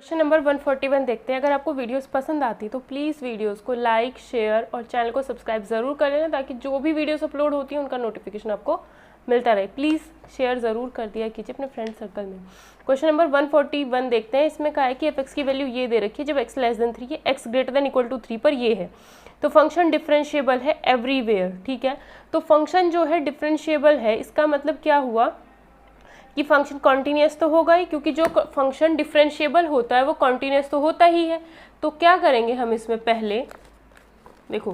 Question number 141 देखते हैं। अगर आपको वीडियोस पसंद आती है तो प्लीज़ वीडियोस को लाइक, शेयर और चैनल को सब्सक्राइब ज़रूर कर लेना, ताकि जो भी वीडियोस अपलोड होती हैं उनका नोटिफिकेशन आपको मिलता रहे। प्लीज़ शेयर ज़रूर कर दिया कीजिए अपने फ्रेंड सर्कल में। क्वेश्चन नंबर 141 देखते हैं। इसमें कहा है कि एफ एक्स की वैल्यू ये दे रखी है, जब एक्स लेस देन 3 है, X greater than equal to 3 पर ये है, तो फंक्शन डिफरेंशिएबल है एवरीवेयर। ठीक है, तो फंक्शन जो है डिफरेंशिएबल है, इसका मतलब क्या हुआ कि फंक्शन कॉन्टीन्यूस तो होगा ही, क्योंकि जो फंक्शन डिफरेंशिएबल होता है वो कॉन्टीन्यूस तो होता ही है। तो क्या करेंगे हम इसमें, पहले देखो,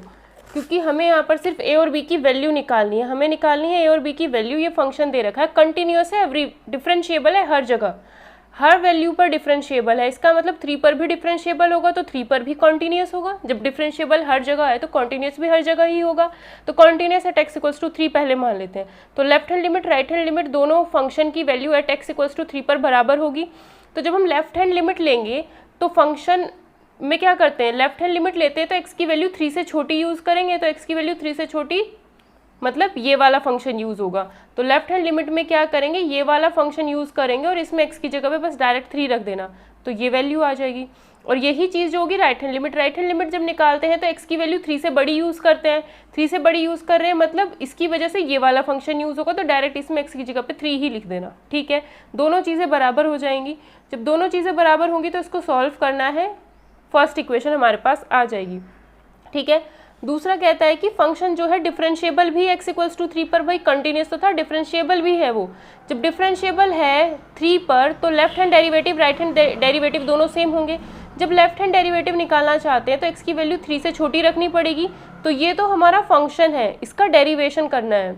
क्योंकि हमें यहाँ पर सिर्फ ए और बी की वैल्यू निकालनी है, हमें निकालनी है ए और बी की वैल्यू। ये फंक्शन दे रखा है, कंटिन्यूस है, एवरी डिफरेंशिएबल है, हर जगह हर वैल्यू पर डिफरेंशिएबल है। इसका मतलब 3 पर भी डिफरेंशिएबल होगा तो 3 पर भी कॉन्टीन्यूस होगा। जब डिफरेंशिएबल हर जगह है तो कॉन्टीन्यूस भी हर जगह ही होगा। तो continuous at X equals to 3 पहले मान लेते हैं। तो left hand limit right hand limit दोनों फंक्शन की value at X equals to 3 पर बराबर होगी। तो जब हम लेफ्ट हैंड लिमिट लेंगे तो फंक्शन में क्या करते हैं, लेफ्ट हैंड लिमिट लेते हैं तो एक्स की वैल्यू 3 से छोटी यूज़ करेंगे। तो एक्स की वैल्यू 3 से छोटी मतलब ये वाला फंक्शन यूज़ होगा। तो लेफ्ट हैंड लिमिट में क्या करेंगे, ये वाला फंक्शन यूज़ करेंगे और इसमें x की जगह पे बस डायरेक्ट 3 रख देना, तो ये वैल्यू आ जाएगी। और यही चीज़ जो होगी राइट हैंड लिमिट जब निकालते हैं तो x की वैल्यू 3 से बड़ी यूज़ करते हैं। 3 से बड़ी यूज़ कर रहे हैं मतलब इसकी वजह से ये वाला फंक्शन यूज़ होगा, तो डायरेक्ट इसमें x की जगह पे 3 ही लिख देना। ठीक है, दोनों चीज़ें बराबर हो जाएंगी। जब दोनों चीज़ें बराबर होंगी तो इसको सॉल्व करना है, फर्स्ट इक्वेशन हमारे पास आ जाएगी। ठीक है, दूसरा कहता है कि फंक्शन जो है डिफरेंशिएबल भी x इक्वल्स टू 3 पर, भाई कंटिन्यूस तो था, डिफरेंशिएबल भी है वो। जब डिफरेंशिएबल है 3 पर तो left hand derivative right hand derivative दोनों सेम होंगे। जब लेफ्ट हैंड डेरिवेटिव निकालना चाहते हैं तो x की वैल्यू 3 से छोटी रखनी पड़ेगी। तो ये तो हमारा फंक्शन है, इसका डेरिवेशन करना है,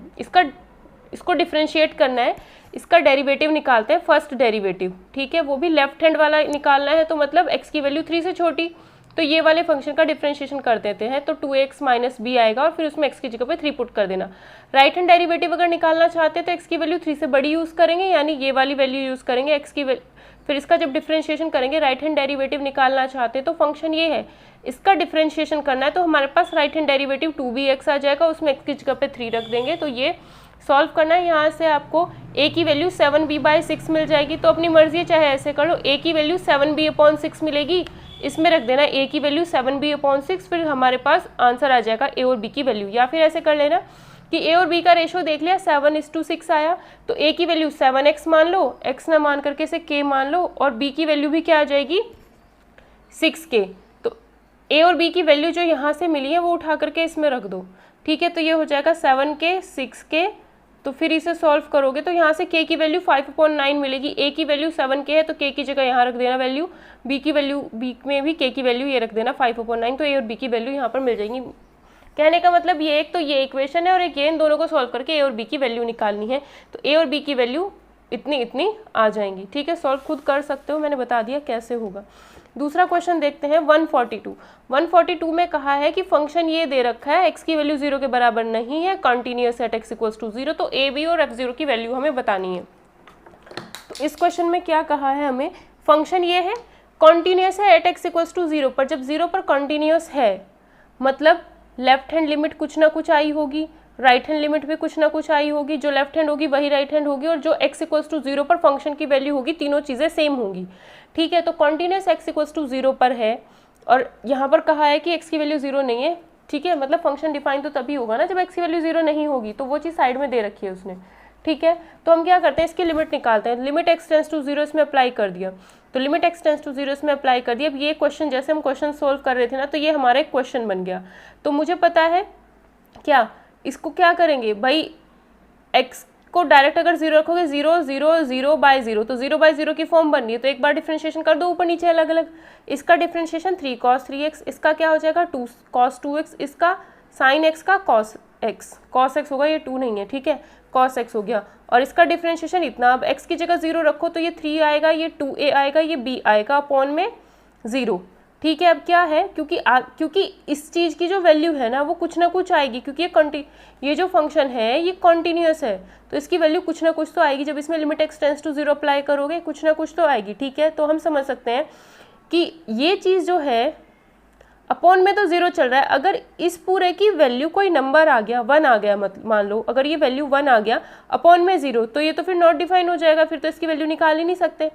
इसको डिफरेंशिएट करना है, इसका डेरिवेटिव निकालते हैं, फर्स्ट डेरिवेटिव। ठीक है, वो भी लेफ्ट हैंड वाला निकालना है, तो मतलब x की वैल्यू 3 से छोटी, तो ये वाले फंक्शन का डिफरेंशिएशन कर देते हैं। तो 2x माइनस बी आएगा और फिर उसमें x की जगह पे 3 पुट कर देना। राइट हैंड डेरिवेटिव अगर निकालना चाहते हैं तो x की वैल्यू 3 से बड़ी यूज़ करेंगे, यानी ये वाली वैल्यू यूज़ करेंगे x की फिर इसका जब डिफरेंशिएशन करेंगे, राइट हैंड डेरिवेटिव निकालना चाहते हैं तो फंक्शन ये है, इसका डिफरेंशिएशन करना है, तो हमारे पास राइट हैंड डेरिवेटिव 2bx आ जाएगा, उसमें x की जगह पे 3 रख देंगे। तो ये सॉल्व करना है। यहाँ से आपको a की वैल्यू 7b/6 मिल जाएगी। तो अपनी मर्जी है, चाहे ऐसे कर लो, a की वैल्यू 7b/6 मिलेगी, इसमें रख देना a की वैल्यू 7b/6, फिर हमारे पास आंसर आ जाएगा a और b की वैल्यू। या फिर ऐसे कर लेना कि a और b का रेशो देख लिया, 7:6 आया, तो a की वैल्यू 7x मान लो, x ना मान करके इसे k मान लो, और b की वैल्यू भी क्या आ जाएगी 6k। तो a और b की वैल्यू जो यहाँ से मिली है वो उठा करके इसमें रख दो। ठीक है, तो ये हो जाएगा 7k 6k। तो फिर इसे सॉल्व करोगे तो यहाँ से k की वैल्यू 5/9 मिलेगी। a की वैल्यू 7k है तो k की जगह यहाँ रख देना वैल्यू, b की वैल्यू, b में भी k की वैल्यू ये रख देना 5/9, तो a और b की वैल्यू यहाँ पर मिल जाएंगी। कहने का मतलब ये एक तो ये इक्वेशन है और एक ये, इन दोनों को सॉल्व करके a और b की वैल्यू निकालनी है। तो a और b की वैल्यू इतनी इतनी आ जाएंगी। ठीक है, सॉल्व खुद कर सकते हो, मैंने बता दिया कैसे होगा। दूसरा क्वेश्चन देखते हैं 142 में कहा है कि फंक्शन ये दे रखा है, x की वैल्यू 0 के बराबर नहीं है, continuous at x equals to 0, तो a b और f0 की वैल्यू हमें बतानी है। तो इस क्वेश्चन में क्या कहा है हमें, फंक्शन ये है, कंटिन्यूअस है एट x इक्वल्स टू 0 पर। जब 0 पर कंटिन्यूअस है मतलब लेफ्ट हैंड लिमिट कुछ ना कुछ आई होगी, राइट हैंड लिमिट भी कुछ ना कुछ आई होगी, जो लेफ्ट हैंड होगी वही राइट हैंड होगी, और जो x इक्वल्स टू 0 पर फंक्शन की वैल्यू होगी, तीनों चीज़ें सेम होंगी। ठीक है, तो कॉन्टिन्यूस x इक्वल्स टू 0 पर है और यहाँ पर कहा है कि x की वैल्यू 0 नहीं है। ठीक है, मतलब फंक्शन डिफाइन तो तभी होगा ना जब x की वैल्यू 0 नहीं होगी, तो वो चीज़ साइड में दे रखी है उसने। ठीक है, तो हम क्या करते हैं, इसकी लिमिट निकालते हैं। लिमिट x टेंस टू 0 इसमें अप्लाई कर दिया, तो लिमिट x टेंस टू 0 इसमें अप्लाई कर दिया। अब ये क्वेश्चन, जैसे हम क्वेश्चन सोल्व कर रहे थे ना, तो ये हमारा एक क्वेश्चन बन गया। तो मुझे पता है क्या, इसको क्या करेंगे भाई, x को डायरेक्ट अगर 0 रखोगे 0 0 0/0, तो 0/0 की फॉर्म बन रही है, तो एक बार डिफरेंशिएशन कर दो ऊपर नीचे अलग अलग। इसका डिफरेंशिएशन 3 cos 3x, इसका क्या हो जाएगा 2 cos 2x, इसका sin x का cos x होगा, ये 2 नहीं है। ठीक है, cos x हो गया, और इसका डिफरेंशिएशन इतना। अब x की जगह 0 रखो तो ये 3 आएगा, ये 2a आएगा, ये b आएगा अपॉन में 0। ठीक है, अब क्या है, क्योंकि इस चीज़ की जो वैल्यू है ना वो कुछ ना कुछ आएगी, क्योंकि ये जो फंक्शन है ये कॉन्टीन्यूअस है, तो इसकी वैल्यू कुछ ना कुछ तो आएगी। जब इसमें limit x tends to 0 apply करोगे कुछ ना कुछ तो आएगी। ठीक है, तो हम समझ सकते हैं कि ये चीज़ जो है अपॉन में तो 0 चल रहा है, अगर इस पूरे की वैल्यू कोई नंबर आ गया, 1 आ गया, मान लो अगर ये वैल्यू 1 आ गया अपॉन में 0, तो ये तो फिर नॉट डिफाइन हो जाएगा, फिर तो इसकी वैल्यू निकाल ही नहीं सकते।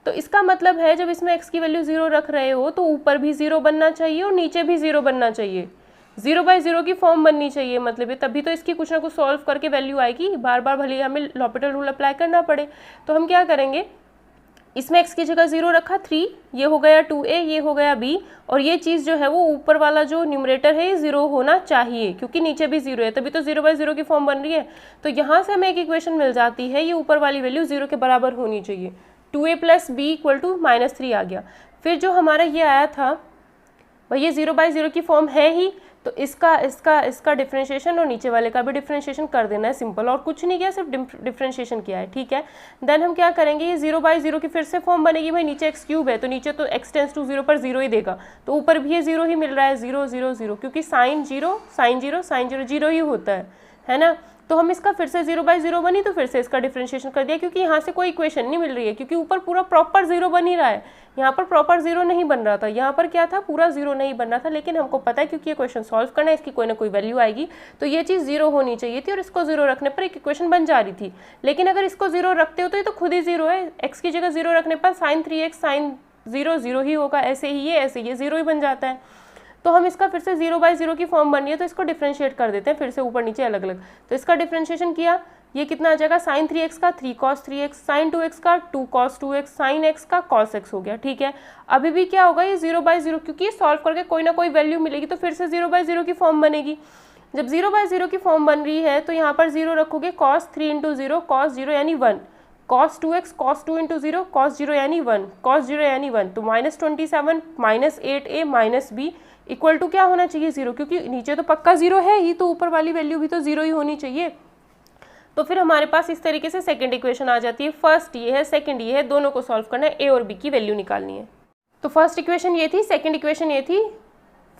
तो इसका मतलब है जब इसमें x की वैल्यू 0 रख रहे हो तो ऊपर भी 0 बनना चाहिए और नीचे भी 0 बनना चाहिए, 0/0 की फॉर्म बननी चाहिए, मतलब ये तभी तो इसकी कुछ ना कुछ सॉल्व करके वैल्यू आएगी, बार बार भले हमें लॉपिटल रूल अप्लाई करना पड़े। तो हम क्या करेंगे, इसमें x की जगह 0 रखा 3, ये हो गया 2a, ये हो गया b, और ये चीज़ जो है वो ऊपर वाला जो न्यूमरेटर है ये 0 होना चाहिए क्योंकि नीचे भी 0 है, तभी तो 0/0 की फॉर्म बन रही है। तो यहाँ से हमें एक इक्वेशन मिल जाती है, ये ऊपर वाली वैल्यू 0 के बराबर होनी चाहिए, 2a + b = -3 आ गया। फिर जो हमारा ये आया था भाई ये 0/0 की फॉर्म है ही, तो इसका डिफ्रेंशिएशन और नीचे वाले का भी डिफ्रेंशिएशन कर देना है, सिंपल, और कुछ नहीं किया, सिर्फ डिफ्रेंशिएशन किया है, ठीक है। देन हम क्या करेंगे, ये 0/0 की फिर से फॉर्म बनेगी, भाई नीचे x³ है तो नीचे तो x टेंड्स टू 0 पर 0 ही देगा, तो ऊपर भी ये 0 ही मिल रहा है, 0 0 0, क्योंकि sin 0 0 ही होता है ना। तो हम इसका फिर से 0/0 बनी तो फिर से इसका डिफ्रेंशिएशन कर दिया, क्योंकि यहाँ से कोई इक्वेशन नहीं मिल रही है, क्योंकि ऊपर पूरा प्रॉपर 0 बन ही रहा है, यहाँ पर प्रॉपर 0 नहीं बन रहा था, यहाँ पर क्या था, पूरा 0 नहीं बन रहा था, लेकिन हमको पता है क्योंकि ये क्वेश्चन सॉल्व करना है, इसकी कोई ना कोई वैल्यू आएगी, तो ये चीज़ 0 होनी चाहिए थी और इसको 0 रखने पर एक इक्वेशन बन जा रही थी। लेकिन अगर इसको 0 रखते हो तो ये तो खुद ही 0 है, x की जगह 0 रखने पर sin 3x sin 0 0 ही होगा, ऐसे ही ये 0 ही बन जाता है। तो हम इसका फिर से 0/0 की फॉर्म बनी है तो इसको डिफ्रेंशिएट कर देते हैं फिर से ऊपर नीचे अलग अलग। तो इसका डिफ्रेंशिएशन किया, ये कितना आ जाएगा, sin 3x का 3 cos 3x, sin 2x का 2 cos 2x, sin x का cos x हो गया, ठीक है। अभी भी क्या होगा, ये 0/0, क्योंकि ये सॉल्व करके कोई ना कोई वैल्यू मिलेगी तो फिर से 0/0 की फॉर्म बनेगी। जब 0/0 की फॉर्म बन रही है तो यहाँ पर 0 रखोगे, cos 3 × 0 cos 0 यानी 1, cos 2x cos 2 × 0 cos 0 यानी 1, cos 0 यानी 1, तो -27 -8a -b इक्वल टू क्या होना चाहिए, 0, क्योंकि नीचे तो पक्का 0 है ही, तो ऊपर वाली वैल्यू भी तो 0 ही होनी चाहिए। तो फिर हमारे पास इस तरीके से सेकंड इक्वेशन आ जाती है, फर्स्ट ये है, सेकंड ये है, दोनों को सॉल्व करना है, a और b की वैल्यू निकालनी है। तो फर्स्ट इक्वेशन ये थी, सेकंड इक्वेशन ये थी,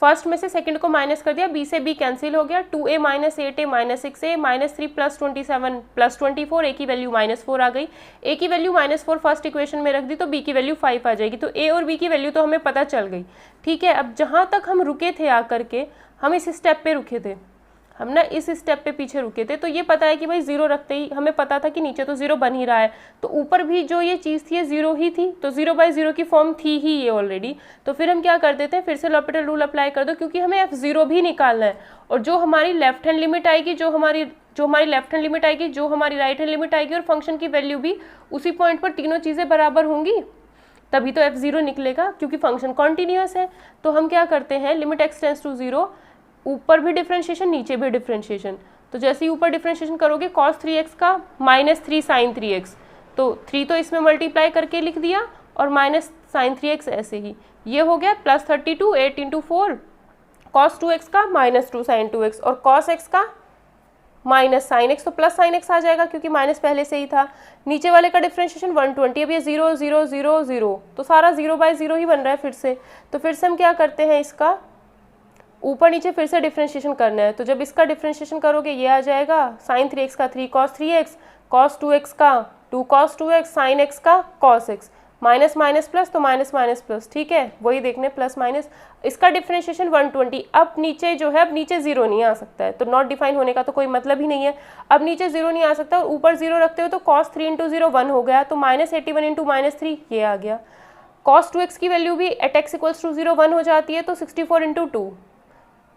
फर्स्ट में से सेकंड को माइनस कर दिया, b से b कैंसिल हो गया, 2a - 8a - 6a -3 + 27 + 24, a की वैल्यू -4 आ गई, a की वैल्यू -4 फर्स्ट इक्वेशन में रख दी तो b की वैल्यू 5 आ जाएगी, तो a और b की वैल्यू तो हमें पता चल गई, ठीक है। अब जहाँ तक हम रुके थे आकर के, हम इस स्टेप पे रुके थे, हम ना इस स्टेप पे पीछे रुके थे, तो ये पता है कि भाई 0 रखते ही हमें पता था कि नीचे तो 0 बन ही रहा है, तो ऊपर भी जो ये चीज़ थी ये 0 ही थी, तो 0/0 की फॉर्म थी ही ये ऑलरेडी। तो फिर हम क्या कर देते हैं, फिर से लॉपिटल रूल अप्लाई कर दो, क्योंकि हमें f0 भी निकालना है, और जो हमारी लेफ्ट हैंड लिमिट आएगी, जो हमारी लेफ्ट हैंड लिमिट आएगी, जो हमारी राइट हैंड लिमिट आएगी, और फंक्शन की वैल्यू भी उसी पॉइंट पर तीनों चीज़ें बराबर होंगी, तभी तो f0 निकलेगा, क्योंकि फंक्शन कॉन्टिन्यूअस है। तो हम क्या करते हैं, लिमिट x टेंड्स टू 0, ऊपर भी डिफ्रेंशिएशन नीचे भी डिफ्रेंशिएशन, तो जैसे ही ऊपर डिफ्रेंशिएशन करोगे cos 3x का -3 sin 3x, तो 3 तो इसमें मल्टीप्लाई करके लिख दिया और माइनस sin 3x ऐसे ही, ये हो गया +32 8 × 4 cos 2x का -2 sin 2x और cos x का -sin x, तो प्लस sin x आ जाएगा क्योंकि माइनस पहले से ही था। नीचे वाले का डिफ्रेंशिएशन 120, अब ये 0 0 0 0, तो सारा 0/0 ही बन रहा है फिर से। तो फिर से हम क्या करते हैं, इसका ऊपर नीचे फिर से डिफ्रेंशिएशन करना है, तो जब इसका डिफ्रेंशिएशन करोगे ये आ जाएगा sin 3x का 3 cos 3x, cos 2x का 2 cos 2x, sin x का cos x, minus minus plus तो माइनस माइनस प्लस, ठीक है, वही देखने प्लस माइनस, इसका डिफ्रेंशिएशन 120। अब नीचे जो है, अब नीचे 0 नहीं आ सकता है, तो नॉट डिफाइन होने का तो कोई मतलब ही नहीं है, अब नीचे 0 नहीं आ सकता और ऊपर 0 रखते हो तो cos 3 × 0 1 हो गया, तो -81 × -3 ये आ गया। cos 2x की वैल्यू भी एट x = 0 1 हो जाती है, तो 64 × 2,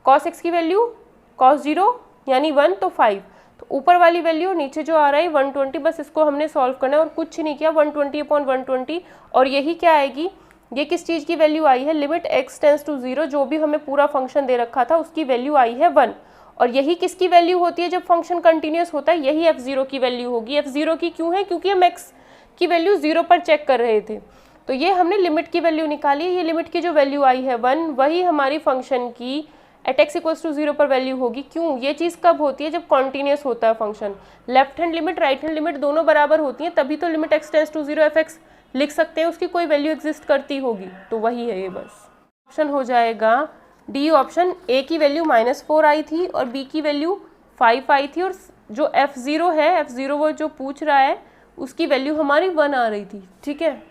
cos x की वैल्यू cos 0 यानी 1 तो 5, तो ऊपर वाली वैल्यू नीचे जो आ रहा है 120, बस इसको हमने सॉल्व करना है और कुछ नहीं किया, 120/120, और यही क्या आएगी, ये किस चीज़ की वैल्यू आई है, लिमिट x टेंड्स टू 0, जो भी हमें पूरा फंक्शन दे रखा था उसकी वैल्यू आई है 1, और यही किसकी वैल्यू होती है जब फंक्शन कंटिन्यूस होता है, यही f0 की वैल्यू होगी। f0 की क्यों है, क्योंकि हम x की वैल्यू 0 पर चेक कर रहे थे, तो ये हमने लिमिट की वैल्यू निकाली है, ये लिमिट की जो वैल्यू आई है 1, वही हमारी फंक्शन की एट x = 0 पर वैल्यू होगी। क्यों, ये चीज़ कब होती है, जब कॉन्टिन्यूस होता है function, left hand limit right hand limit दोनों बराबर होती हैं, तभी तो limit x tends to 0 f(x) लिख सकते हैं, उसकी कोई वैल्यू एग्जिस्ट करती होगी, तो वही है ये बस। ऑप्शन हो जाएगा डी ऑप्शन, a की वैल्यू -4 आई थी और b की वैल्यू 5 आई थी, और जो f0 है, f0 वो जो पूछ रहा है उसकी वैल्यू हमारी 1 आ रही थी, ठीक है।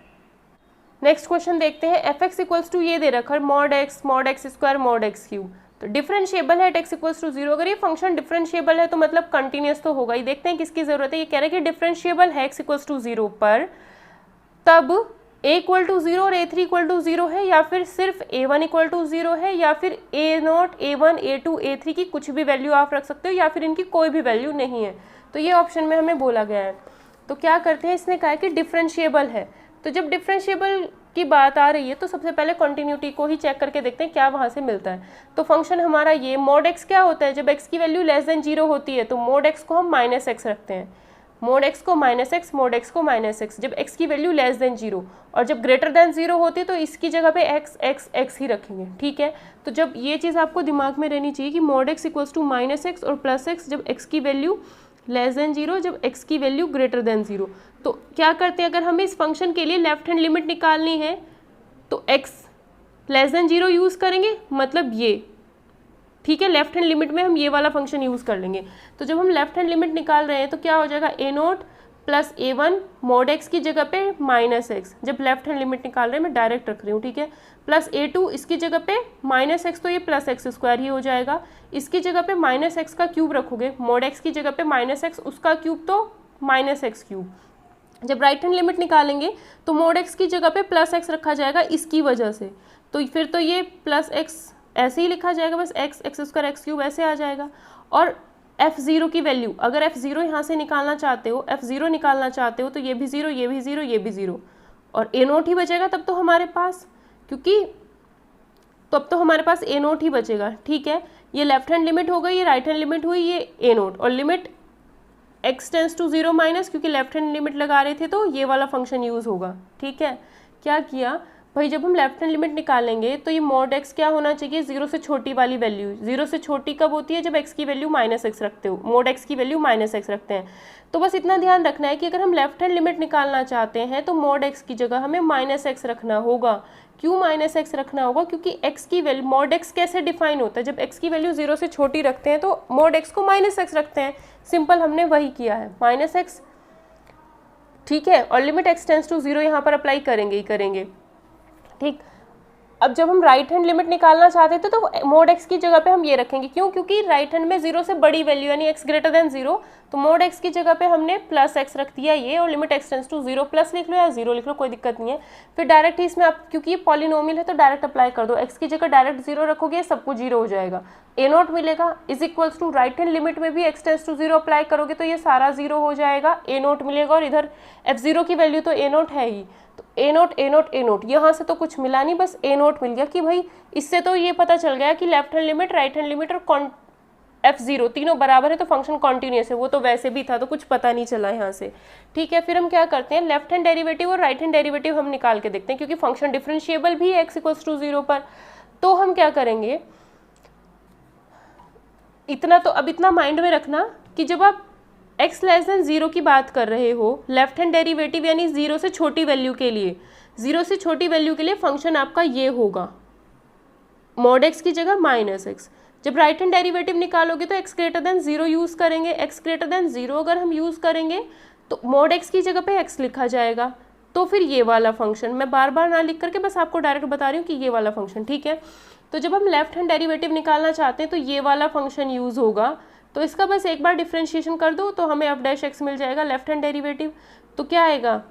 नेक्स्ट क्वेश्चन देखते हैं, f(x) = ये दे रखा है mod x (x²) mod x³, तो डिफरेंशिएबल है एट x = 0, अगर ये फंक्शन डिफरेंशिएबल है तो मतलब कंटिन्यूस तो होगा ही। देखते हैं किसकी ज़रूरत है, ये कह रहे हैं कि डिफरेंशिएबल है x = 0 पर, तब a इक्वल टू 0 और a3 इक्वल टू 0 है, या फिर सिर्फ a1 इक्वल टू 0 है, या फिर a0, a1, a2, a3 की कुछ भी वैल्यू आप रख सकते हो, या फिर इनकी कोई भी वैल्यू नहीं है। तो ये ऑप्शन में हमें बोला गया है। तो क्या करते हैं, इसने कहा है कि डिफरेंशिएबल है। तो जब डिफरेंशिएबल की बात आ रही है तो सबसे पहले कॉन्टिन्यूटी को ही चेक करके देखते हैं क्या वहाँ से मिलता है। तो फंक्शन हमारा ये मोड एक्स क्या होता है, जब एक्स की वैल्यू लेस देन 0 होती है तो मोड एक्स को हम माइनस एक्स रखते हैं, मोड एक्स को माइनस एक्स, मोड एक्स को माइनस एक्स, जब एक्स की वैल्यू लेस देन 0। और जब ग्रेटर देन 0 होती है तो इसकी जगह पे एक्स एक्स एक्स ही रखेंगे, ठीक है। तो जब ये चीज़ आपको दिमाग में रहनी चाहिए कि mod x equals to minus x और प्लस एक्स जब एक्स की वैल्यू लेस देन 0, जब एक्स की वैल्यू ग्रेटर देन 0। तो क्या करते हैं, अगर हमें इस फंक्शन के लिए लेफ्ट हैंड लिमिट निकालनी है तो x लेस देन 0 यूज़ करेंगे, मतलब ये, ठीक है। लेफ्ट हैंड लिमिट में हम ये वाला फंक्शन यूज़ कर लेंगे। तो जब हम लेफ्ट हैंड लिमिट निकाल रहे हैं तो क्या हो जाएगा, a0 plus a1 mode x की जगह पे माइनस एक्स, जब लेफ्ट हैंड लिमिट निकाल रहे हैं मैं डायरेक्ट रख रही हूँ, ठीक है, प्लस a2 इसकी जगह पे माइनस एक्स, तो ये प्लस एक्स स्क्वायर ही हो जाएगा। इसकी जगह पे माइनस एक्स का क्यूब रखोगे, मोड x की जगह पे माइनस एक्स, उसका क्यूब तो माइनस एक्स क्यूब। जब राइट हैंड लिमिट निकालेंगे तो मोड एक्स की जगह पे प्लस एक्स रखा जाएगा इसकी वजह से, तो फिर तो ये प्लस एक्स ऐसे ही लिखा जाएगा, बस x x square x cube ऐसे आ जाएगा। और f0 की वैल्यू, अगर f0 यहाँ से निकालना चाहते हो, f0 निकालना चाहते हो तो ये भी 0, ये भी 0, ये भी 0, और a0 ही बचेगा तब तो हमारे पास, क्योंकि तब तो हमारे पास a0 ही बचेगा, ठीक है। ये लेफ्ट हैंड लिमिट हो गई, ये राइट हैंड लिमिट हुई, ये a0, और limit x tends to 0 minus, क्योंकि लेफ्ट हैंड लिमिट लगा रहे थे तो ये वाला फंक्शन यूज़ होगा, ठीक है। क्या किया भाई, जब हम लेफ्ट हैंड लिमिट निकालेंगे तो ये मोड x क्या होना चाहिए, 0 से छोटी वाली वैल्यू। 0 से छोटी कब होती है, जब x की वैल्यू माइनस एक्स रखते हो, मोड x की वैल्यू माइनस एक्स रखते हैं। तो बस इतना ध्यान रखना है कि अगर हम लेफ्ट हैंड लिमिट निकालना चाहते हैं तो मोड x की जगह हमें माइनस एक्स रखना होगा। क्यों माइनस एक्स रखना होगा, क्योंकि x की वैल्यू, मोड x कैसे डिफाइन होता है, जब x की वैल्यू 0 से छोटी रखते हैं तो मोड x को माइनस एक्स रखते हैं, सिंपल, हमने वही किया है, माइनस एक्स, ठीक है। और लिमिट x टेंस टू 0 यहाँ पर अप्लाई करेंगे ही करेंगे, ठीक। अब जब हम राइट हैंड लिमिट निकालना चाहते थे तो मोड x की जगह पे हम ये रखेंगे, क्यों, क्योंकि राइट हैंड में 0 से बड़ी वैल्यू यानी x ग्रेटर देन 0, तो मोड x की जगह पे हमने प्लस x रख दिया ये, और limit x tends to 0, plus लिख लो या 0 लिख लो, कोई दिक्कत नहीं है। फिर डायरेक्ट ही इसमें आप, क्योंकि ये पॉलिनोमियल है तो डायरेक्ट अप्लाई कर दो, x की जगह डायरेक्ट 0 रखोगे सब कुछ 0 हो जाएगा, a0 मिलेगा is equals to, right hand limit में भी x टेंस टू 0 अप्लाई करोगे तो ये सारा 0 हो जाएगा, a0 मिलेगा, और इधर f0 की वैल्यू तो a0 है ही, तो a0 a0 a0, यहाँ से तो कुछ मिला नहीं, बस a0 मिल गया। कि भाई इससे तो ये पता चल गया कि left hand limit, right hand limit और f0 तीनों बराबर है तो फंक्शन कॉन्टिन्यूस है, वो तो वैसे भी था तो कुछ पता नहीं चला यहाँ से, ठीक है। फिर हम क्या करते हैं, लेफ्ट हैंड डेरिवेटिव और राइट हैंड डेरिवेटिव हम निकाल के देखते हैं, क्योंकि फंक्शन डिफरेंशिएबल भी है x इक्वल्स टू 0 पर। तो हम क्या करेंगे, इतना तो अब इतना माइंड में रखना कि जब आप x लेस देन 0 की बात कर रहे हो, लेफ्ट हैंड डेरिवेटिव यानी 0 से छोटी वैल्यू के लिए, 0 से छोटी वैल्यू के लिए फंक्शन आपका ये होगा, मोड x की जगह माइनस एक्स। जब राइट हैंड डेरिवेटिव निकालोगे तो x ग्रेटर देन 0 यूज़ करेंगे, x ग्रेटर देन 0 अगर हम यूज़ करेंगे तो मोड x की जगह पे x लिखा जाएगा, तो फिर ये वाला फंक्शन, मैं बार बार ना लिख करके बस आपको डायरेक्ट बता रही हूँ कि ये वाला फंक्शन, ठीक है। तो जब हम लेफ्ट हैंड डेरिवेटिव निकालना चाहते हैं तो ये वाला फंक्शन यूज़ होगा, तो इसका बस एक बार डिफ्रेंशिएशन कर दो तो हमें f' मिल जाएगा लेफ्ट हैंड डेरिवेटिव। तो क्या आएगा,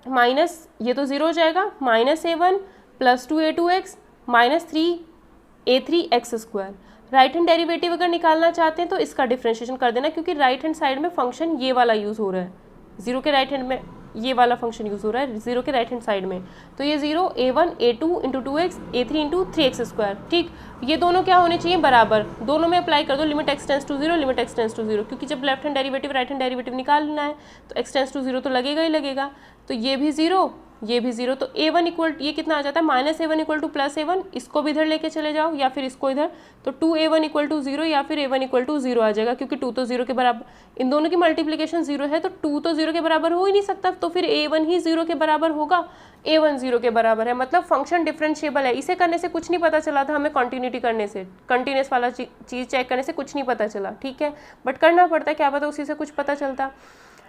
माइनस, ये तो 0 हो जाएगा, minus a1 plus 2a2x minus 3a3x square. Right hand derivative अगर निकालना चाहते हैं तो इसका डिफ्रेंशिएशन कर देना, क्योंकि राइट हैंड साइड में फंक्शन ये वाला यूज़ हो रहा है, 0 के राइट हैंड में ये वाला फंक्शन यूज़ हो रहा है 0 के राइट हैंड साइड में, तो ये 0 a1 a2 into 2x a3 into 3x square, ठीक। ये दोनों क्या होने चाहिए, बराबर, दोनों में अप्लाई कर दो, limit x tends to 0, limit x tends to 0, क्योंकि जब left hand derivative right hand derivative निकालना है तो x टेंस टू 0 तो लगेगा ही लगेगा, तो ये भी 0, ये भी 0, तो a1 इक्वल, ये कितना आ जाता है, minus a1 equal two plus a1, इसको भी इधर लेके चले जाओ या फिर इसको इधर, तो 2a1 इक्वल टू 0 या फिर a1 इक्वल टू 0 आ जाएगा, क्योंकि 2 तो 0 के बराबर, इन दोनों की मल्टीप्लिकेशन 0 है तो 2 तो 0 के बराबर हो ही नहीं सकता, तो फिर a1 ही 0 के बराबर होगा, a1 0 के बराबर है, मतलब फंक्शन डिफरेंशिएबल है। इसे करने से कुछ नहीं पता चला था हमें, कॉन्टिन्यूटी करने से, कंटिन्यूस वाला चीज़ चेक करने से कुछ नहीं पता चला, ठीक है, बट करना पड़ता है, क्या पता उसी से कुछ पता चलता,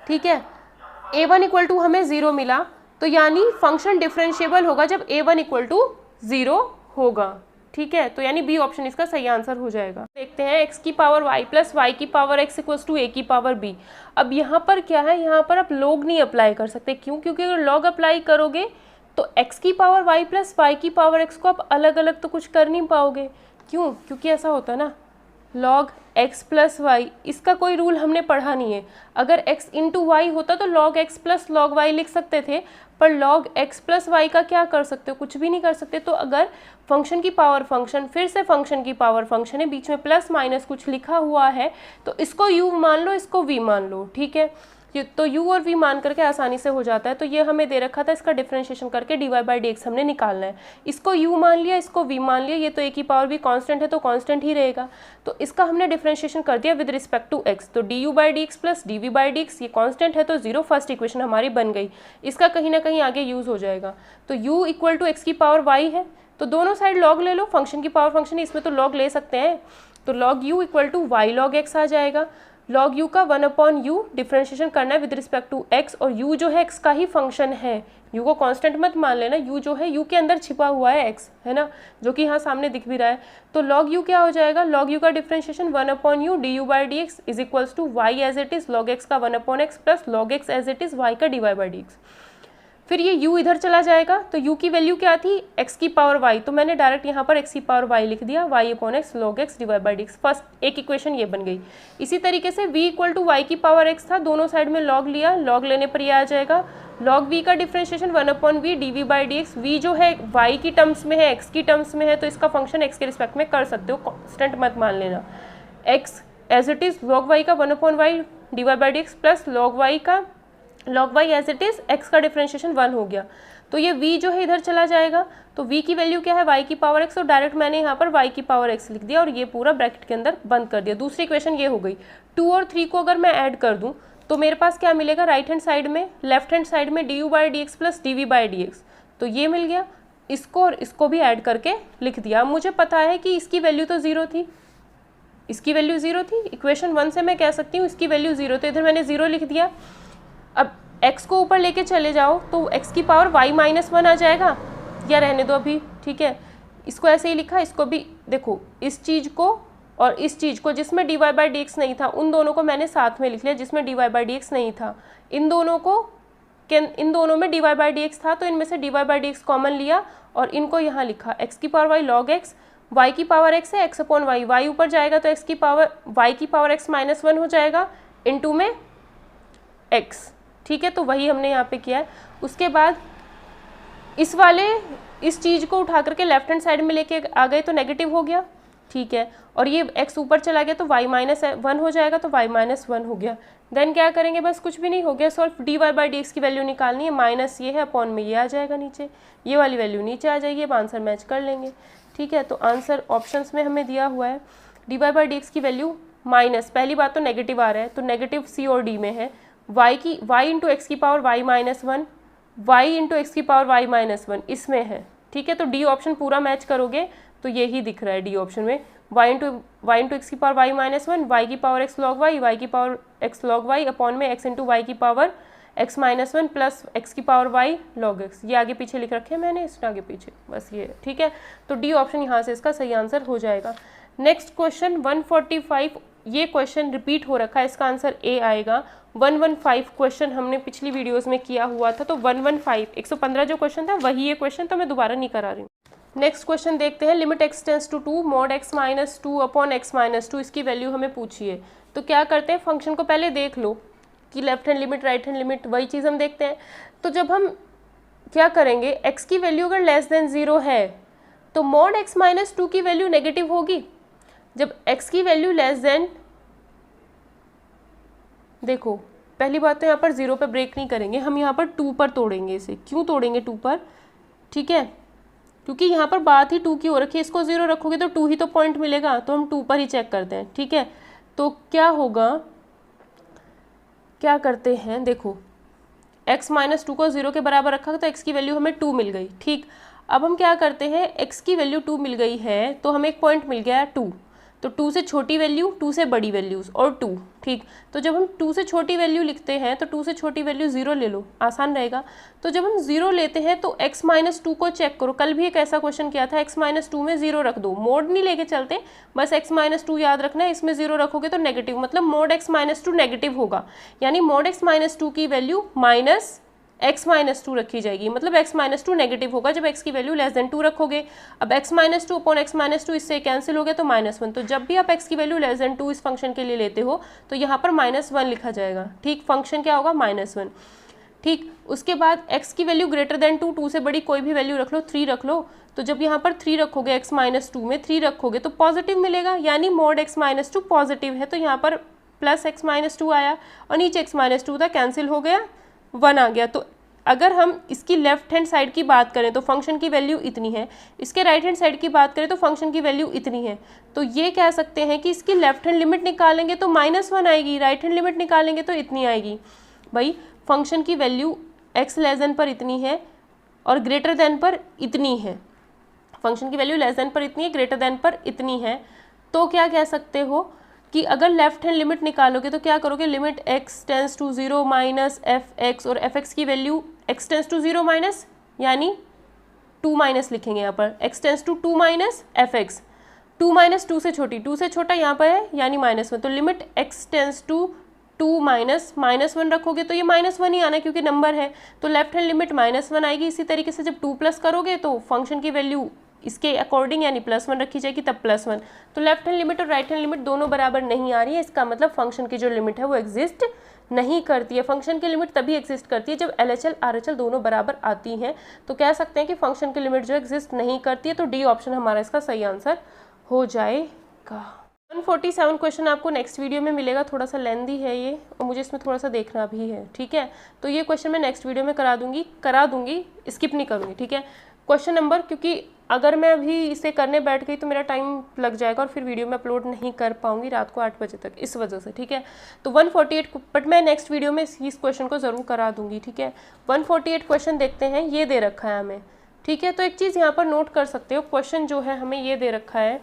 ठीक है। a1 इक्वल टू हमें 0 मिला, तो यानी फंक्शन डिफरेंशिएबल होगा जब a1 इक्वल टू 0 होगा, ठीक है। तो यानी बी ऑप्शन इसका सही आंसर हो जाएगा। देखते हैं x की पावर y प्लस वाई की power x equals to a की पावर b। अब यहाँ पर क्या है, यहाँ पर आप लॉग नहीं अप्लाई कर सकते, क्यों, क्योंकि अगर लॉग अप्लाई करोगे तो x की पावर y प्लस y की पावर x को आप अलग अलग तो कुछ कर नहीं पाओगे। क्यों? क्योंकि ऐसा होता है ना, log x प्लस वाई, इसका कोई रूल हमने पढ़ा नहीं है। अगर x इंटू वाई होता तो log x plus log y लिख सकते थे, पर log x प्लस वाई का क्या कर सकते हो? कुछ भी नहीं कर सकते। तो अगर फंक्शन की पावर फंक्शन, फिर से फंक्शन की पावर फंक्शन है, बीच में प्लस माइनस कुछ लिखा हुआ है, तो इसको u मान लो, इसको v मान लो, ठीक है। तो u और v मान करके आसानी से हो जाता है। तो ये हमें दे रखा था, इसका डिफरेंशिएशन करके dy बाई dx हमने निकालना है। इसको u मान लिया, इसको v मान लिया, ये तो a की पावर v कांस्टेंट है तो कांस्टेंट ही रहेगा। तो इसका हमने डिफरेंशिएशन कर दिया विद रिस्पेक्ट टू x, तो du by dx plus dv by dx, ये कांस्टेंट है तो 0, फर्स्ट इक्वेशन हमारी बन गई। इसका कहीं ना कहीं आगे यूज़ हो जाएगा। तो u इक्वल टू एक्स की पावर y है, तो दोनों साइड log ले लो, फंक्शन की पावर फंक्शन, इसमें तो log ले सकते हैं। तो log u equal to y log x आ जाएगा। log u का 1/u डिफ्रेंशिएशन करना है विद रिस्पेक्ट टू x, और u जो है x का ही फंक्शन है, u को कांस्टेंट मत मान लेना, u जो है u के अंदर छिपा हुआ है x, है ना, जो कि यहाँ सामने दिख भी रहा है। तो log u क्या हो जाएगा? log u का differentiation 1/u du by dx is equals to y as it is log x का 1/x plus log x as it is y का dy बाई dx। फिर ये u इधर चला जाएगा, तो u की वैल्यू क्या थी? x की पावर y, तो मैंने डायरेक्ट यहाँ पर x की पावर y लिख दिया, y upon x log x divide by dx। First एक इक्वेशन ये बन गई। इसी तरीके से v इक्वल टू y की पावर x था, दोनों साइड में log लिया, log लेने पर ये आ जाएगा log v का differentiation 1/v dv by dx। v जो है y की टर्म्स में है, x की टर्म्स में है, तो इसका फंक्शन x के रिस्पेक्ट में कर सकते हो, कॉन्स्टेंट मत मान लेना। x as it is log y का 1/y divide by dx plus log y as it is x का डिफ्रेंशिएशन 1 हो गया। तो ये v जो है इधर चला जाएगा, तो v की वैल्यू क्या है? y की पावर x, तो डायरेक्ट मैंने यहाँ पर y की पावर x लिख दिया और ये पूरा ब्रैकेट के अंदर बंद कर दिया। दूसरी इक्वेशन ये हो गई। 2 और 3 को अगर मैं ऐड कर दूँ तो मेरे पास क्या मिलेगा? राइट हैंड साइड में, लेफ्ट हैंड साइड में du by dx plus dv by dx, तो ये मिल गया। इसको और इसको भी ऐड करके लिख दिया। अब मुझे पता है कि इसकी वैल्यू तो 0 थी, इसकी वैल्यू 0 थी, इक्वेशन 1 से मैं कह सकती हूँ इसकी वैल्यू 0, तो इधर मैंने 0 लिख दिया। अब x को ऊपर लेके चले जाओ तो x की पावर y माइनस 1 आ जाएगा, या रहने दो अभी, ठीक है। इसको ऐसे ही लिखा, इसको भी देखो, इस चीज़ को और इस चीज़ को, जिसमें dy बाई dx नहीं था उन दोनों को मैंने साथ में लिख लिया, जिसमें dy बाई dx नहीं था इन दोनों में dy बाई dx था, तो इनमें से dy बाई dx कॉमन लिया और इनको यहाँ लिखा। x की power y log x, y की पावर x है, x अपॉन y, y ऊपर जाएगा तो y की पावर x माइनस 1 हो जाएगा इनटू में x, ठीक है। तो वही हमने यहाँ पे किया है। उसके बाद इस चीज़ को उठा करके लेफ्ट हैंड साइड में लेके आ गए तो नेगेटिव हो गया, ठीक है। और ये x ऊपर चला गया तो y माइनस 1 हो जाएगा, तो y माइनस 1 हो गया। देन क्या करेंगे? बस कुछ भी नहीं हो गया, सिर्फ dy बाई dx की वैल्यू निकालनी है। माइनस ये है, अपॉन में ये आ जाएगा नीचे, ये वाली वैल्यू नीचे आ जाएगी। अब आंसर मैच कर लेंगे, ठीक है। तो आंसर ऑप्शंस में हमें दिया हुआ है dy बाई dx की वैल्यू माइनस, पहली बात तो नेगेटिव आ रहा है, तो नेगेटिव c और d में है। y इंटू एक्स की power y minus 1, y into x की पावर y माइनस 1 इसमें है, ठीक है। तो डी ऑप्शन पूरा मैच करोगे तो यही दिख रहा है डी ऑप्शन में, y इंटू एक्स की पावर y माइनस 1, y की पावर x log y की power x log y upon में x इंटू y की power x minus 1 plus x की पावर y log x। ये आगे पीछे लिख रखे हैं मैंने, इसके आगे पीछे बस ये, ठीक है। तो डी ऑप्शन यहाँ से इसका सही आंसर हो जाएगा। नेक्स्ट क्वेश्चन 145, ये क्वेश्चन रिपीट हो रखा है, इसका आंसर ए आएगा। 115 क्वेश्चन हमने पिछली वीडियोस में किया हुआ था, तो 115 जो क्वेश्चन था वही ये क्वेश्चन, तो मैं दोबारा नहीं करा रही हूँ। नेक्स्ट क्वेश्चन देखते हैं। Limit x tends to 2 mod x minus 2 upon x minus 2, इसकी वैल्यू हमें पूछी है। तो क्या करते हैं, फंक्शन को पहले देख लो कि left hand limit right hand limit, वही चीज़ हम देखते हैं। तो जब हम क्या करेंगे, x की वैल्यू अगर लेस देन 0 है तो मॉड x माइनस 2 की वैल्यू नेगेटिव होगी। जब x की वैल्यू लेस देन, देखो पहली बात तो यहाँ पर 0 पर ब्रेक नहीं करेंगे, हम यहाँ पर 2 पर तोड़ेंगे इसे। क्यों तोड़ेंगे 2 पर? ठीक है, क्योंकि यहाँ पर बात ही 2 की हो रखी है। इसको 0 रखोगे तो 2 ही तो पॉइंट मिलेगा, तो हम 2 पर ही चेक करते हैं, ठीक है। तो क्या होगा, क्या करते हैं, देखो x माइनस 2 को 0 के बराबर रखा तो x की वैल्यू हमें 2 मिल गई, ठीक। अब हम क्या करते हैं, x की वैल्यू 2 मिल गई है तो हमें एक पॉइंट मिल गया है 2, तो 2 से छोटी वैल्यू, 2 से बड़ी वैल्यूज़ और 2, ठीक। तो जब हम 2 से छोटी वैल्यू लिखते हैं तो 2 से छोटी वैल्यू 0 ले लो, आसान रहेगा। तो जब हम 0 लेते हैं तो x माइनस 2 को चेक करो। कल भी एक ऐसा क्वेश्चन किया था, x माइनस 2 में 0 रख दो, मोड नहीं लेके चलते, बस x माइनस 2 याद रखना है। इसमें 0 रखोगे तो नेगेटिव, मतलब मोड x माइनस 2 नेगेटिव होगा, यानी मोड x माइनस 2 की वैल्यू माइनस x माइनस 2 रखी जाएगी, मतलब x माइनस 2 नेगेटिव होगा जब x की वैल्यू लेस देन 2 रखोगे। अब x minus 2 upon x minus 2 इससे कैंसिल हो गया तो -1। तो जब भी आप x की वैल्यू लेस देन 2 इस फंक्शन के लिए लेते हो तो यहाँ पर -1 लिखा जाएगा, ठीक। फंक्शन क्या होगा, -1, ठीक। उसके बाद x की वैल्यू ग्रेटर देन 2, 2 से बड़ी कोई भी वैल्यू रख लो, 3 रख लो। तो जब यहाँ पर 3 रखोगे, x माइनस 2 में 3 रखोगे तो पॉजिटिव मिलेगा, यानी मोड x माइनस 2 पॉजिटिव है। तो यहाँ पर प्लस x माइनस 2 आया और नीचे x माइनस 2 था, कैंसिल हो गया, 1 आ गया। तो अगर हम इसकी लेफ्ट हैंड साइड की बात करें तो फंक्शन की वैल्यू इतनी है, इसके राइट हैंड साइड की बात करें तो फंक्शन की वैल्यू इतनी है। तो ये कह सकते हैं कि इसकी लेफ्ट हैंड लिमिट निकालेंगे तो -1 आएगी, राइट हैंड लिमिट निकालेंगे तो इतनी आएगी। भाई फंक्शन की वैल्यू x लेस देन पर इतनी है और ग्रेटर देन पर इतनी है, फंक्शन की वैल्यू लेस देन पर इतनी है, ग्रेटर देन पर इतनी है। तो क्या कह सकते हो कि अगर लेफ्ट हैंड लिमिट निकालोगे तो क्या करोगे, limit x tends to 0 minus fx, और fx की value x tends to 0 minus यानी 2 माइनस लिखेंगे यहाँ पर, x tends to 2 minus fx, 2 minus 2 से छोटी, 2 से छोटा यहाँ पर है यानी -1। तो limit x tends to 2 minus -1 रखोगे तो ये -1 ही आना क्योंकि नंबर है, तो लेफ्ट हैंड लिमिट -1 आएगी। इसी तरीके से जब 2 प्लस करोगे तो फंक्शन की वैल्यू इसके अकॉर्डिंग यानी +1 रखी जाएगी, तब +1। तो लेफ्ट हैंड लिमिट और राइट हैंड लिमिट दोनों बराबर नहीं आ रही है, इसका मतलब फंक्शन की जो लिमिट है वो एग्जिस्ट नहीं करती है। फंक्शन की लिमिट तभी एग्जिस्ट करती है जब LHL RHL दोनों बराबर आती हैं। तो कह सकते हैं कि फंक्शन की लिमिट जो एग्जिस्ट नहीं करती है, तो डी ऑप्शन हमारा इसका सही आंसर हो जाएगा। 147 क्वेश्चन आपको नेक्स्ट वीडियो में मिलेगा, थोड़ा सा लेंदी है ये और मुझे इसमें थोड़ा सा देखना भी है, ठीक है। तो ये क्वेश्चन मैं नेक्स्ट वीडियो में करा दूंगी, स्किप नहीं करूँगी, ठीक है। क्वेश्चन नंबर, क्योंकि अगर मैं अभी इसे करने बैठ गई तो मेरा टाइम लग जाएगा और फिर वीडियो में अपलोड नहीं कर पाऊंगी रात को 8 बजे तक, इस वजह से, ठीक है। तो 148, बट मैं नेक्स्ट वीडियो में इस क्वेश्चन को ज़रूर करा दूंगी, ठीक है। 148 क्वेश्चन देखते हैं, ये दे रखा है हमें, ठीक है। तो एक चीज़ यहाँ पर नोट कर सकते हो, क्वेश्चन जो है हमें ये दे रखा है,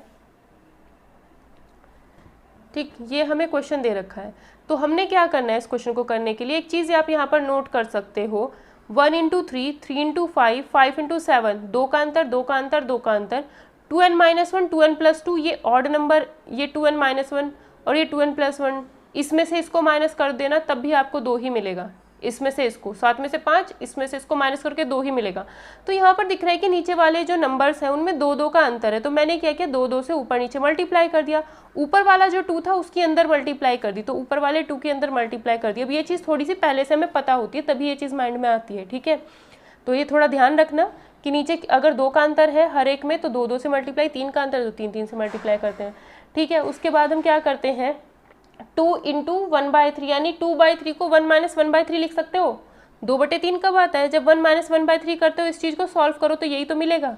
ठीक, ये हमें क्वेश्चन दे रखा है। तो हमने क्या करना है इस क्वेश्चन को करने के लिए, एक चीज़ आप यहाँ पर नोट कर सकते हो, 1 इंटू 3, 3 इंटू 5, 5 इंटू 7, 2 का अंतर, 2 का अंतर, 2 का अंतर, 2n माइनस 1, 2n प्लस 2, ये ऑड नंबर, ये 2n माइनस 1 और ये 2n प्लस 1, इसमें से इसको माइनस कर देना तब भी आपको 2 ही मिलेगा, इसमें से इसको 7 में से 5, इसमें से इसको माइनस करके 2 ही मिलेगा। तो यहाँ पर दिख रहा है कि नीचे वाले जो नंबर्स हैं उनमें 2 का अंतर है, तो मैंने क्या किया, 2 से ऊपर नीचे मल्टीप्लाई कर दिया, ऊपर वाला जो 2 था उसके अंदर मल्टीप्लाई कर दी, तो ऊपर वाले 2 के अंदर मल्टीप्लाई कर दिया। अब ये चीज़ थोड़ी सी पहले से हमें पता होती है तभी ये चीज़ माइंड में आती है, ठीक है। तो ये थोड़ा ध्यान रखना कि नीचे अगर 2 का अंतर है हर एक में तो 2 से मल्टीप्लाई, 3 का अंतर तो 3 से मल्टीप्लाई करते हैं, ठीक है। उसके बाद हम क्या करते हैं, 2 इंटू 1/3 यानी 2/3 को 1 माइनस 1/3 लिख सकते हो। 2/3 कब आता है, जब 1 माइनस 1/3 करते हो, इस चीज़ को सॉल्व करो तो यही तो मिलेगा।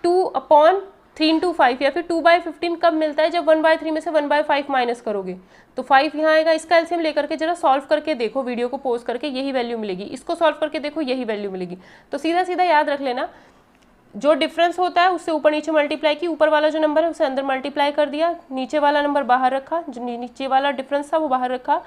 2/3 इंटू 5 या फिर 2/15 कब मिलता है, जब 1/3 में से 1/5 माइनस करोगे तो 5 यहाँ आएगा। इसका एलसीएम लेकर के जरा सॉल्व करके देखो, वीडियो को पॉज करके, यही वैल्यू मिलेगी। इसको सॉल्व करके देखो, यही वैल्यू मिलेगी। तो सीधा सीधा याद रख लेना, जो डिफरेंस होता है उससे ऊपर नीचे मल्टीप्लाई की, ऊपर वाला जो नंबर है उसे अंदर मल्टीप्लाई कर दिया, नीचे वाला नंबर बाहर रखा, जो नीचे वाला डिफरेंस था वो बाहर रखा।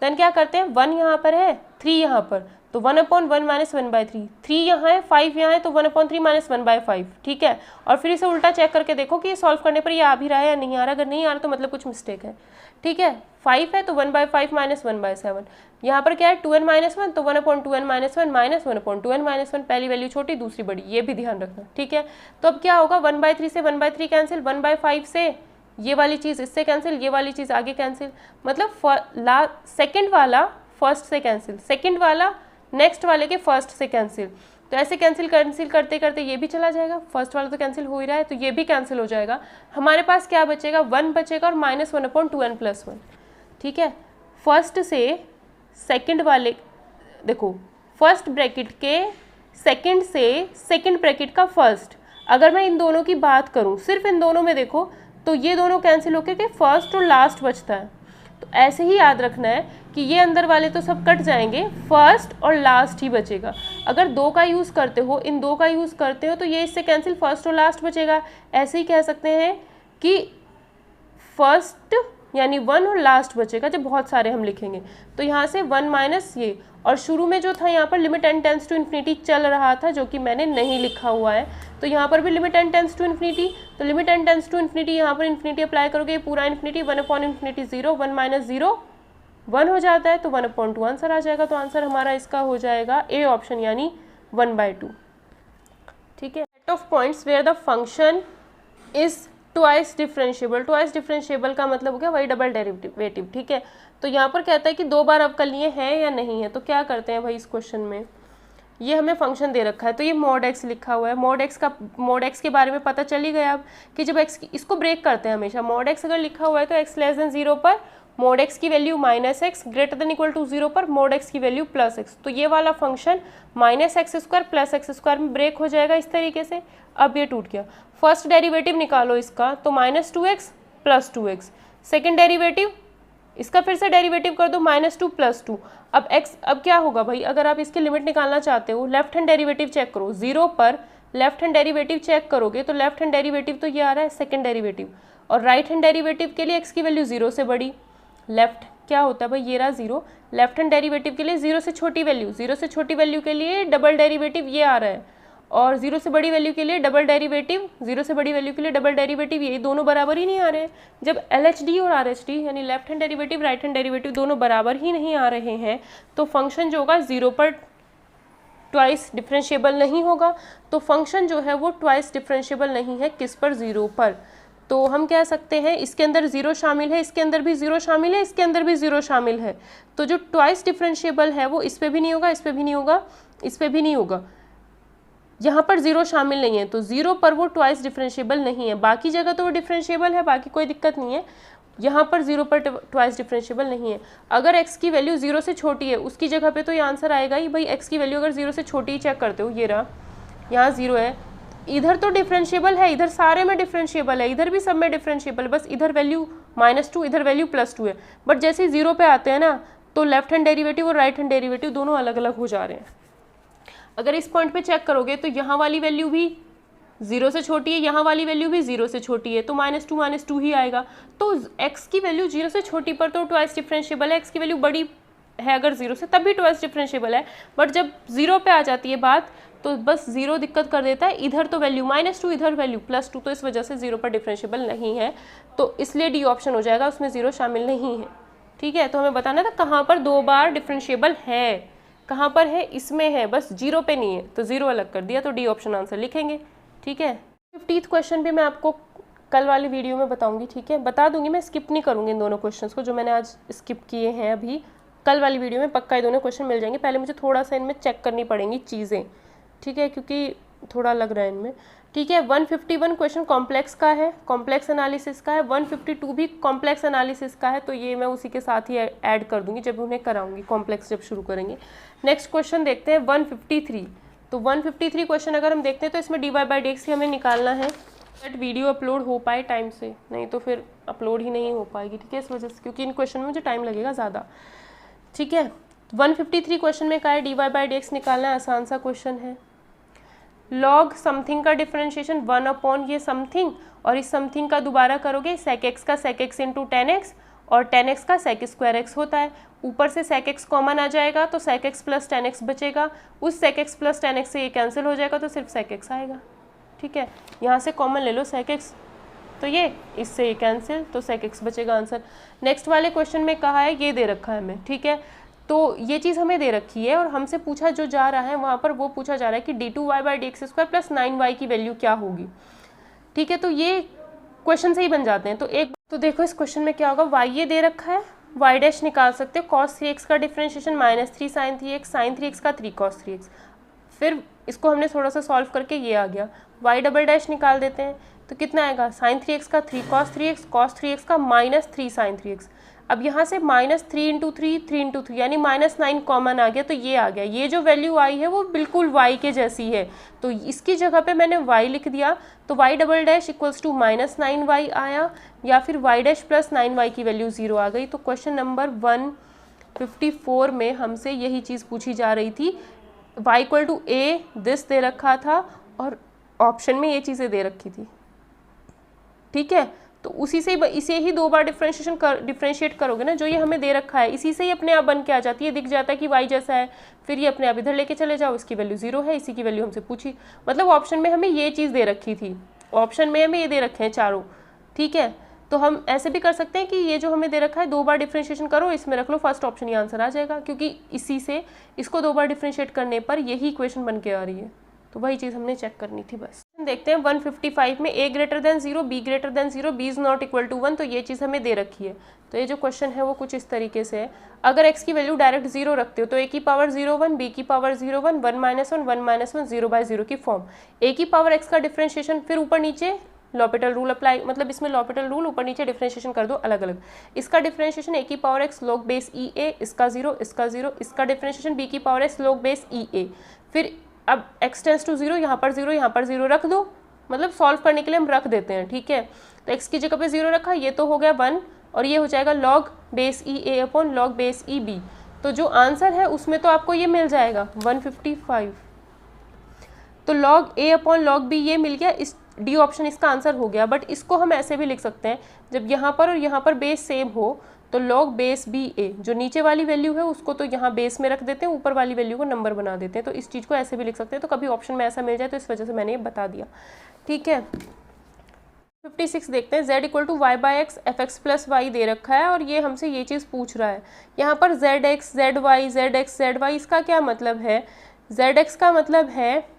देन क्या करते हैं, 1 यहाँ पर है, 3 यहाँ पर, तो 1/1 माइनस 1/3, 3 यहाँ है, 5 यहाँ है, तो 1/3 माइनस 1/5, ठीक है। और फिर इसे उल्टा चेक करके देखो कि ये सॉल्व करने पर ये आ भी रहा है या नहीं आ रहा। अगर नहीं आ रहा तो मतलब कुछ मिस्टेक है, ठीक है। 5 है तो 1/5 माइनस 1/7, यहाँ पर क्या है 2n माइनस 1, तो 1/2n minus 1 minus 1/2n minus 1, पहली वैल्यू छोटी दूसरी बड़ी, ये भी ध्यान रखना, ठीक है। तो अब क्या होगा, 1/3 से 1/3 कैंसिल, 1/5 से ये वाली चीज़ इससे कैंसिल, ये वाली चीज़ आगे कैंसिल, मतलब सेकंड वाला फर्स्ट से कैंसिल, सेकंड वाला नेक्स्ट वाले के फर्स्ट से कैंसिल। तो ऐसे कैंसिल करते करते ये भी चला जाएगा, फर्स्ट वाला तो कैंसिल हो ही रहा है तो ये भी कैंसिल हो जाएगा। हमारे पास क्या बचेगा, 1 बचेगा और -1/2n प्लस 1, ठीक है। फर्स्ट से सेकंड वाले, देखो फर्स्ट ब्रैकेट के सेकंड से सेकंड ब्रैकेट का फर्स्ट, अगर मैं इन दोनों की बात करूं, सिर्फ इन दोनों में देखो तो ये दोनों कैंसिल होकर के फर्स्ट और लास्ट बचता है। तो ऐसे ही याद रखना है कि ये अंदर वाले तो सब कट जाएंगे, फर्स्ट और लास्ट ही बचेगा। अगर 2 का यूज़ करते हो, इन 2 का यूज़ करते हो तो ये इससे कैंसिल, फर्स्ट और लास्ट बचेगा। ऐसे ही कह सकते हैं कि फर्स्ट यानी 1 और लास्ट बचेगा जब बहुत सारे हम लिखेंगे। तो यहाँ से 1 माइनस ये, और शुरू में जो था यहाँ पर limit n tends to infinity चल रहा था जो कि मैंने नहीं लिखा हुआ है, तो यहाँ पर भी limit n tends to infinity, तो limit n tends to infinity यहाँ पर इन्फिनिटी अप्लाई करोगे, पूरा इन्फिनिटी, 1/∞0, 1 माइनस 0 1 हो जाता है तो 1/2 आंसर आ जाएगा। तो आंसर हमारा इसका हो जाएगा ए ऑप्शन यानी 1/2। ठीक है, set of points where the function is twice differentiable. Twice differentiable का मतलब हो गया वही डबल डेरिवेटिव। ठीक है, तो यहाँ पर कहता है कि 2 बार अवकलनीय है या नहीं है। तो क्या करते हैं भाई, इस क्वेश्चन में ये हमें फंक्शन दे रखा है, तो ये mod x लिखा हुआ है। mod x के बारे में पता चल ही गया अब कि जब x इसको ब्रेक करते हैं हमेशा। mod x अगर लिखा हुआ है तो x लेस देन 0 पर mod x की value -x, greater than equal to 0 पर mod x की वैल्यू +x। तो ये वाला फंक्शन -x² + x² में ब्रेक हो जाएगा इस तरीके से। अब ये टूट गया। फर्स्ट डेरिवेटिव निकालो इसका, तो -2x + 2x। सेकेंड डेरिवेटिव, इसका फिर से डेरिवेटिव कर दो -2 + 2। अब अब क्या होगा भाई, अगर आप इसकी लिमिट निकालना चाहते हो, लेफ्ट हैंड डेरिवेटिव चेक करो। 0 पर लेफ्ट हैंड डेरिवेटिव चेक करोगे तो लेफ्ट हैंड डेरिवेटिव तो ये आ रहा है सेकंड डेरिवेटिव, और राइट हैंड डेरिवेटिव के लिए x की वैल्यू 0 से बड़ी। लेफ्ट क्या होता है भाई, ये रहा 0। लेफ्ट हैंड डेरिवेटिव के लिए 0 से छोटी वैल्यू, 0 से छोटी वैल्यू के लिए डबल डेरिवेटिव ये आ रहा है, और 0 से बड़ी वैल्यू के लिए डबल डेरिवेटिव, 0 से बड़ी वैल्यू के लिए डबल डेरिवेटिव, ये दोनों बराबर ही नहीं आ रहे हैं। जब LHD और RHD यानी left hand derivative right hand derivative दोनों बराबर ही नहीं आ रहे हैं, तो फंक्शन जो होगा 0 पर ट्वाइस डिफरेंशिएबल नहीं होगा। तो फंक्शन जो है वो ट्वाइस डिफरेंशिएबल नहीं है, किस पर, 0 पर। तो हम कह सकते हैं इसके अंदर 0 शामिल है, इसके अंदर भी 0 शामिल है, इसके अंदर भी 0 शामिल है। तो जो ट्वाइस डिफरेंशिएबल है वो इस पर भी नहीं होगा, इस पर भी नहीं होगा, इस पर भी नहीं होगा। यहाँ पर 0 शामिल नहीं है, तो 0 पर वो ट्वाइस डिफरेंशिएबल नहीं है। बाकी जगह तो वो डिफरेंशिएबल है, बाकी कोई दिक्कत नहीं है। यहाँ पर 0 पर ट्वाइस डिफरेंशिएबल नहीं है। अगर x की वैल्यू 0 से छोटी है उसकी जगह पे तो ये आंसर आएगा ही भाई। x की वैल्यू अगर 0 से छोटी ही चेक करते हो, ये रहा, यहाँ 0 है, इधर तो डिफरेंशिएबल है, इधर सारे में डिफरेंशिएबल है, इधर भी सब में डिफरेंशिएबल, बस इधर वैल्यू -2, इधर वैल्यू +2 है। बट जैसे ही 0 पे आते हैं ना, तो लेफ्ट हैंड डेरिवेटिव और राइट हैंड डेरिवेटिव दोनों अलग अलग हो जा रहे हैं। अगर इस पॉइंट पे चेक करोगे तो यहाँ वाली वैल्यू भी 0 से छोटी है, यहाँ वाली वैल्यू भी 0 से छोटी है, तो -2 ही आएगा। तो x की वैल्यू 0 से छोटी पर तो ट्वाइस डिफरेंशिएबल है, x की वैल्यू बड़ी है अगर 0 से, तब भी ट्वाइस डिफरेंशिएबल है। बट जब 0 पे आ जाती है बात, तो बस 0 दिक्कत कर देता है। इधर तो वैल्यू -2, इधर वैल्यू +2, तो इस वजह से 0 पर डिफरेंशिएबल नहीं है। तो इसलिए डी ऑप्शन हो जाएगा, उसमें 0 शामिल नहीं है। ठीक है, तो हमें बताना था कहाँ पर 2 बार डिफरेंशिएबल है, कहाँ पर है, इसमें है, बस 0 पे नहीं है, तो 0 अलग कर दिया, तो डी ऑप्शन आंसर लिखेंगे। ठीक है, 50th क्वेश्चन भी मैं आपको कल वाली वीडियो में बताऊंगी। ठीक है, बता दूंगी, मैं स्किप नहीं करूंगी इन दोनों क्वेश्चंस को जो मैंने आज स्किप किए हैं। अभी कल वाली वीडियो में पक्का ये दोनों क्वेश्चन मिल जाएंगे। पहले मुझे थोड़ा सा इनमें चेक करनी पड़ेंगी चीज़ें, ठीक है, क्योंकि थोड़ा लग रहा है इनमें। ठीक है, 151 क्वेश्चन कॉम्प्लेक्स का है, कॉम्प्लेक्स एनालिसिस का है। 152 भी कॉम्प्लेक्स एनालिसिस का है, तो ये मैं उसी के साथ ही ऐड कर दूंगी जब उन्हें कराऊंगी, कॉम्प्लेक्स जब शुरू करेंगे। नेक्स्ट क्वेश्चन देखते हैं 153। तो 153 क्वेश्चन अगर हम देखते हैं तो इसमें dy/dx हमें निकालना है। बट वीडियो अपलोड हो पाए टाइम से, नहीं तो फिर अपलोड ही नहीं हो पाएगी। ठीक है, इस वजह से, क्योंकि इन क्वेश्चन में मुझे टाइम लगेगा ज़्यादा। ठीक है, 153 क्वेश्चन में क्या है, dy/dx निकालना है, आसान सा क्वेश्चन है। लॉग समथिंग का डिफरेंशिएशन 1 ये समथिंग, और इस समथिंग का दोबारा करोगे sec x का sec x इंटू 10x, और 10x का sec² x होता है। ऊपर से sec x कॉमन आ जाएगा तो sec x प्लस 10x बचेगा, उस sec x प्लस 10x से ये कैंसिल हो जाएगा तो सिर्फ sec x आएगा। ठीक है, यहाँ से कॉमन ले लो sec x, तो ये इससे ये कैंसिल, तो sec x बचेगा आंसर। नेक्स्ट वाले क्वेश्चन में कहा है, ये दे रखा है हमें। ठीक है, तो ये चीज़ हमें दे रखी है और हमसे पूछा जो जा रहा है वहाँ पर वो पूछा जा रहा है कि d2y/dx² प्लस 9y की वैल्यू क्या होगी। ठीक है, तो ये क्वेश्चन से ही बन जाते हैं। तो देखो इस क्वेश्चन में क्या होगा, y ये दे रखा है, y डैश निकाल सकते हो, cos 3x का differentiation -3 sin 3x, sin 3x का 3 cos 3x। फिर इसको हमने थोड़ा सा सॉल्व करके ये आ गया, y डबल डैश निकाल देते हैं तो कितना आएगा, sin 3x का 3 cos 3x, cos 3x का -3 sin 3x। अब यहाँ से -3 इंटू 3, 3 इंटू 3 यानी -9 कॉमन आ गया, तो ये आ गया। ये जो वैल्यू आई है वो बिल्कुल y के जैसी है, तो इसकी जगह पे मैंने y लिख दिया, तो y double dash equals to -9y आया, या फिर y डैश प्लस 9y की वैल्यू 0 आ गई। तो क्वेश्चन नंबर 154 में हमसे यही चीज़ पूछी जा रही थी। y equal to a this दे रखा था और ऑप्शन में ये चीज़ें दे रखी थी। ठीक है, तो उसी से इसे ही 2 बार डिफरेंशिएट करोगे ना, जो ये हमें दे रखा है इसी से ही अपने आप बन के आ जाती है, दिख जाता है कि y जैसा है, फिर ये अपने आप इधर लेके चले जाओ, इसकी वैल्यू 0 है, इसी की वैल्यू हमसे पूछी। मतलब ऑप्शन में हमें ये चीज़ दे रखी थी, ऑप्शन में हमें ये दे रखे हैं चारों। ठीक है, तो हम ऐसे भी कर सकते हैं कि ये जो हमें दे रखा है 2 बार डिफ्रेंशिएशन करो, इसमें रख लो फर्स्ट ऑप्शन, ये आंसर आ जाएगा, क्योंकि इसी से इसको 2 बार डिफ्रेंशिएट करने पर यही इक्वेशन बन के आ रही है। तो वही चीज़ हमने चेक करनी थी बस। देखते हैं 155 में a greater than 0, b greater than 0, b is not equal to 1, तो ये चीज़ हमें दे रखी है। तो ये जो क्वेश्चन है वो कुछ इस तरीके से है। अगर x की वैल्यू डायरेक्ट 0 रखते हो तो a की पावर 0 1, b की पावर 0 1, 1 -1 1 -1 0/0 की फॉर्म, a की पावर x का डिफ्रेंशिएशन, फिर ऊपर नीचे लॉपिटल रूल अप्लाई, मतलब इसमें लॉपिटल रूल ऊपर नीचे डिफ्रेंशिएशन कर दो अलग अलग। इसका डिफ्रेंशिएशन a की power x log base e ए, इसका 0, इसका 0, इसका डिफ्रेंशिएशन b की power x log base e ए। फिर अब x टेंस टू 0, यहाँ पर 0, यहाँ पर 0 रख दो, मतलब सॉल्व करने के लिए हम रख देते हैं, ठीक है। तो x की जगह पे 0 रखा, ये तो हो गया 1, और ये हो जाएगा log base e a upon log base e b. तो जो आंसर है उसमें तो आपको ये मिल जाएगा 155, तो log a upon log b ये मिल गया, इस डी ऑप्शन इसका आंसर हो गया। बट इसको हम ऐसे भी लिख सकते हैं, जब यहाँ पर और यहाँ पर बेस सेम हो तो log बेस बी ए, जो नीचे वाली वैल्यू है उसको तो यहाँ बेस में रख देते हैं, ऊपर वाली वैल्यू को नंबर बना देते हैं। तो इस चीज़ को ऐसे भी लिख सकते हैं, तो कभी ऑप्शन में ऐसा मिल जाए तो इस वजह से मैंने ये बता दिया, ठीक है। 56 देखते हैं, z equal to y by x f x plus y दे रखा है और ये हमसे ये चीज़ पूछ रहा है। यहाँ पर z x z y z x z y, इसका क्या मतलब है? जेड एक्स का मतलब है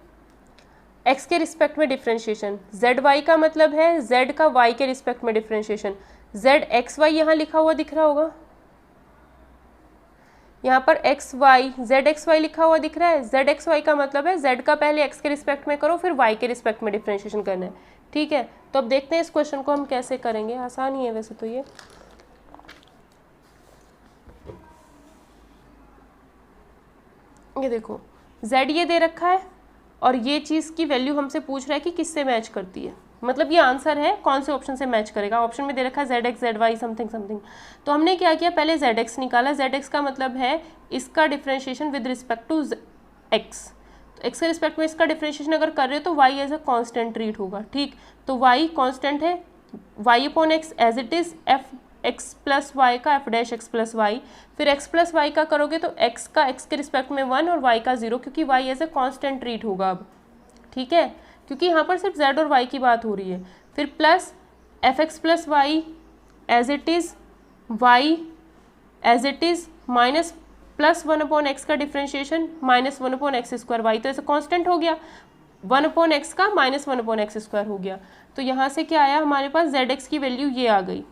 x के रिस्पेक्ट में डिफ्रेंशिएशन, जेड वाई का मतलब है z का y के रिस्पेक्ट में डिफ्रेंशिएशन। जेड एक्स वाई यहाँ लिखा हुआ दिख रहा होगा, यहाँ पर x y z x y लिखा हुआ दिख रहा है। जेड एक्स वाई का मतलब है z का पहले x के रिस्पेक्ट में करो, फिर y के रिस्पेक्ट में डिफ्रेंशिएशन करना है, ठीक है। तो अब देखते हैं इस क्वेश्चन को हम कैसे करेंगे, आसान ही है वैसे तो ये देखो z ये दे रखा है और ये चीज़ की वैल्यू हमसे पूछ रहा है कि किससे मैच करती है, मतलब ये आंसर है कौन से ऑप्शन से मैच करेगा। ऑप्शन में दे रखा है z x z y something something, तो हमने क्या किया, पहले जेड एक्स निकाला। जेड एक्स का मतलब है इसका differentiation with respect to x, तो एक्स के रिस्पेक्ट में इसका डिफ्रेंशिएशन अगर कर रहे हो तो y as a constant treat होगा, ठीक। तो वाई कॉन्स्टेंट है, y upon x as it is f x plus y का f dash x plus y, फिर एक्स प्लस वाई का करोगे तो एक्स का एक्स के रिस्पेक्ट में 1 और वाई का 0, क्योंकि y as a constant treat होगा अब, ठीक है, क्योंकि यहाँ पर सिर्फ जेड और वाई की बात हो रही है। फिर plus f x plus y as it is y as it is minus plus 1 upon x का differentiation minus 1 upon x square, y तो ऐसे कॉन्स्टेंट हो गया, 1 अपॉन एक्स का माइनस 1 अपॉन एक्स स्क्वायर हो गया। तो यहाँ से क्या आया हमारे पास, जेड एक्स की वैल्यू ये आ गई।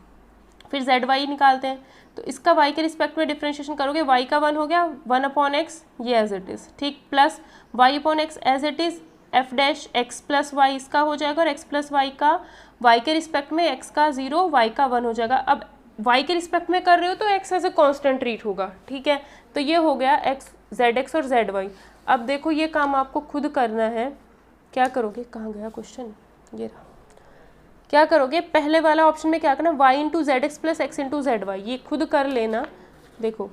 फिर जेड वाई निकालते हैं, तो इसका वाई के रिस्पेक्ट में डिफ्रेंशिएशन करोगे, वाई का 1 हो गया 1 अपॉन एक्स ये एज इट इज़, ठीक, plus y upon x as it is f dash x plus y इसका हो जाएगा, और एक्स प्लस वाई का वाई के रिस्पेक्ट में एक्स का 0 वाई का 1 हो जाएगा। अब वाई के रिस्पेक्ट में कर रहे हो तो x as a constant treat होगा, ठीक है। तो ये हो गया एक्स जेड एक्स और जेड वाई। अब देखो ये काम आपको खुद करना है, क्या करोगे, कहाँ गया क्वेश्चन, ये रहा। क्या करोगे, पहले वाला ऑप्शन में क्या करना, y into z x plus x into z y, ये खुद कर लेना। देखो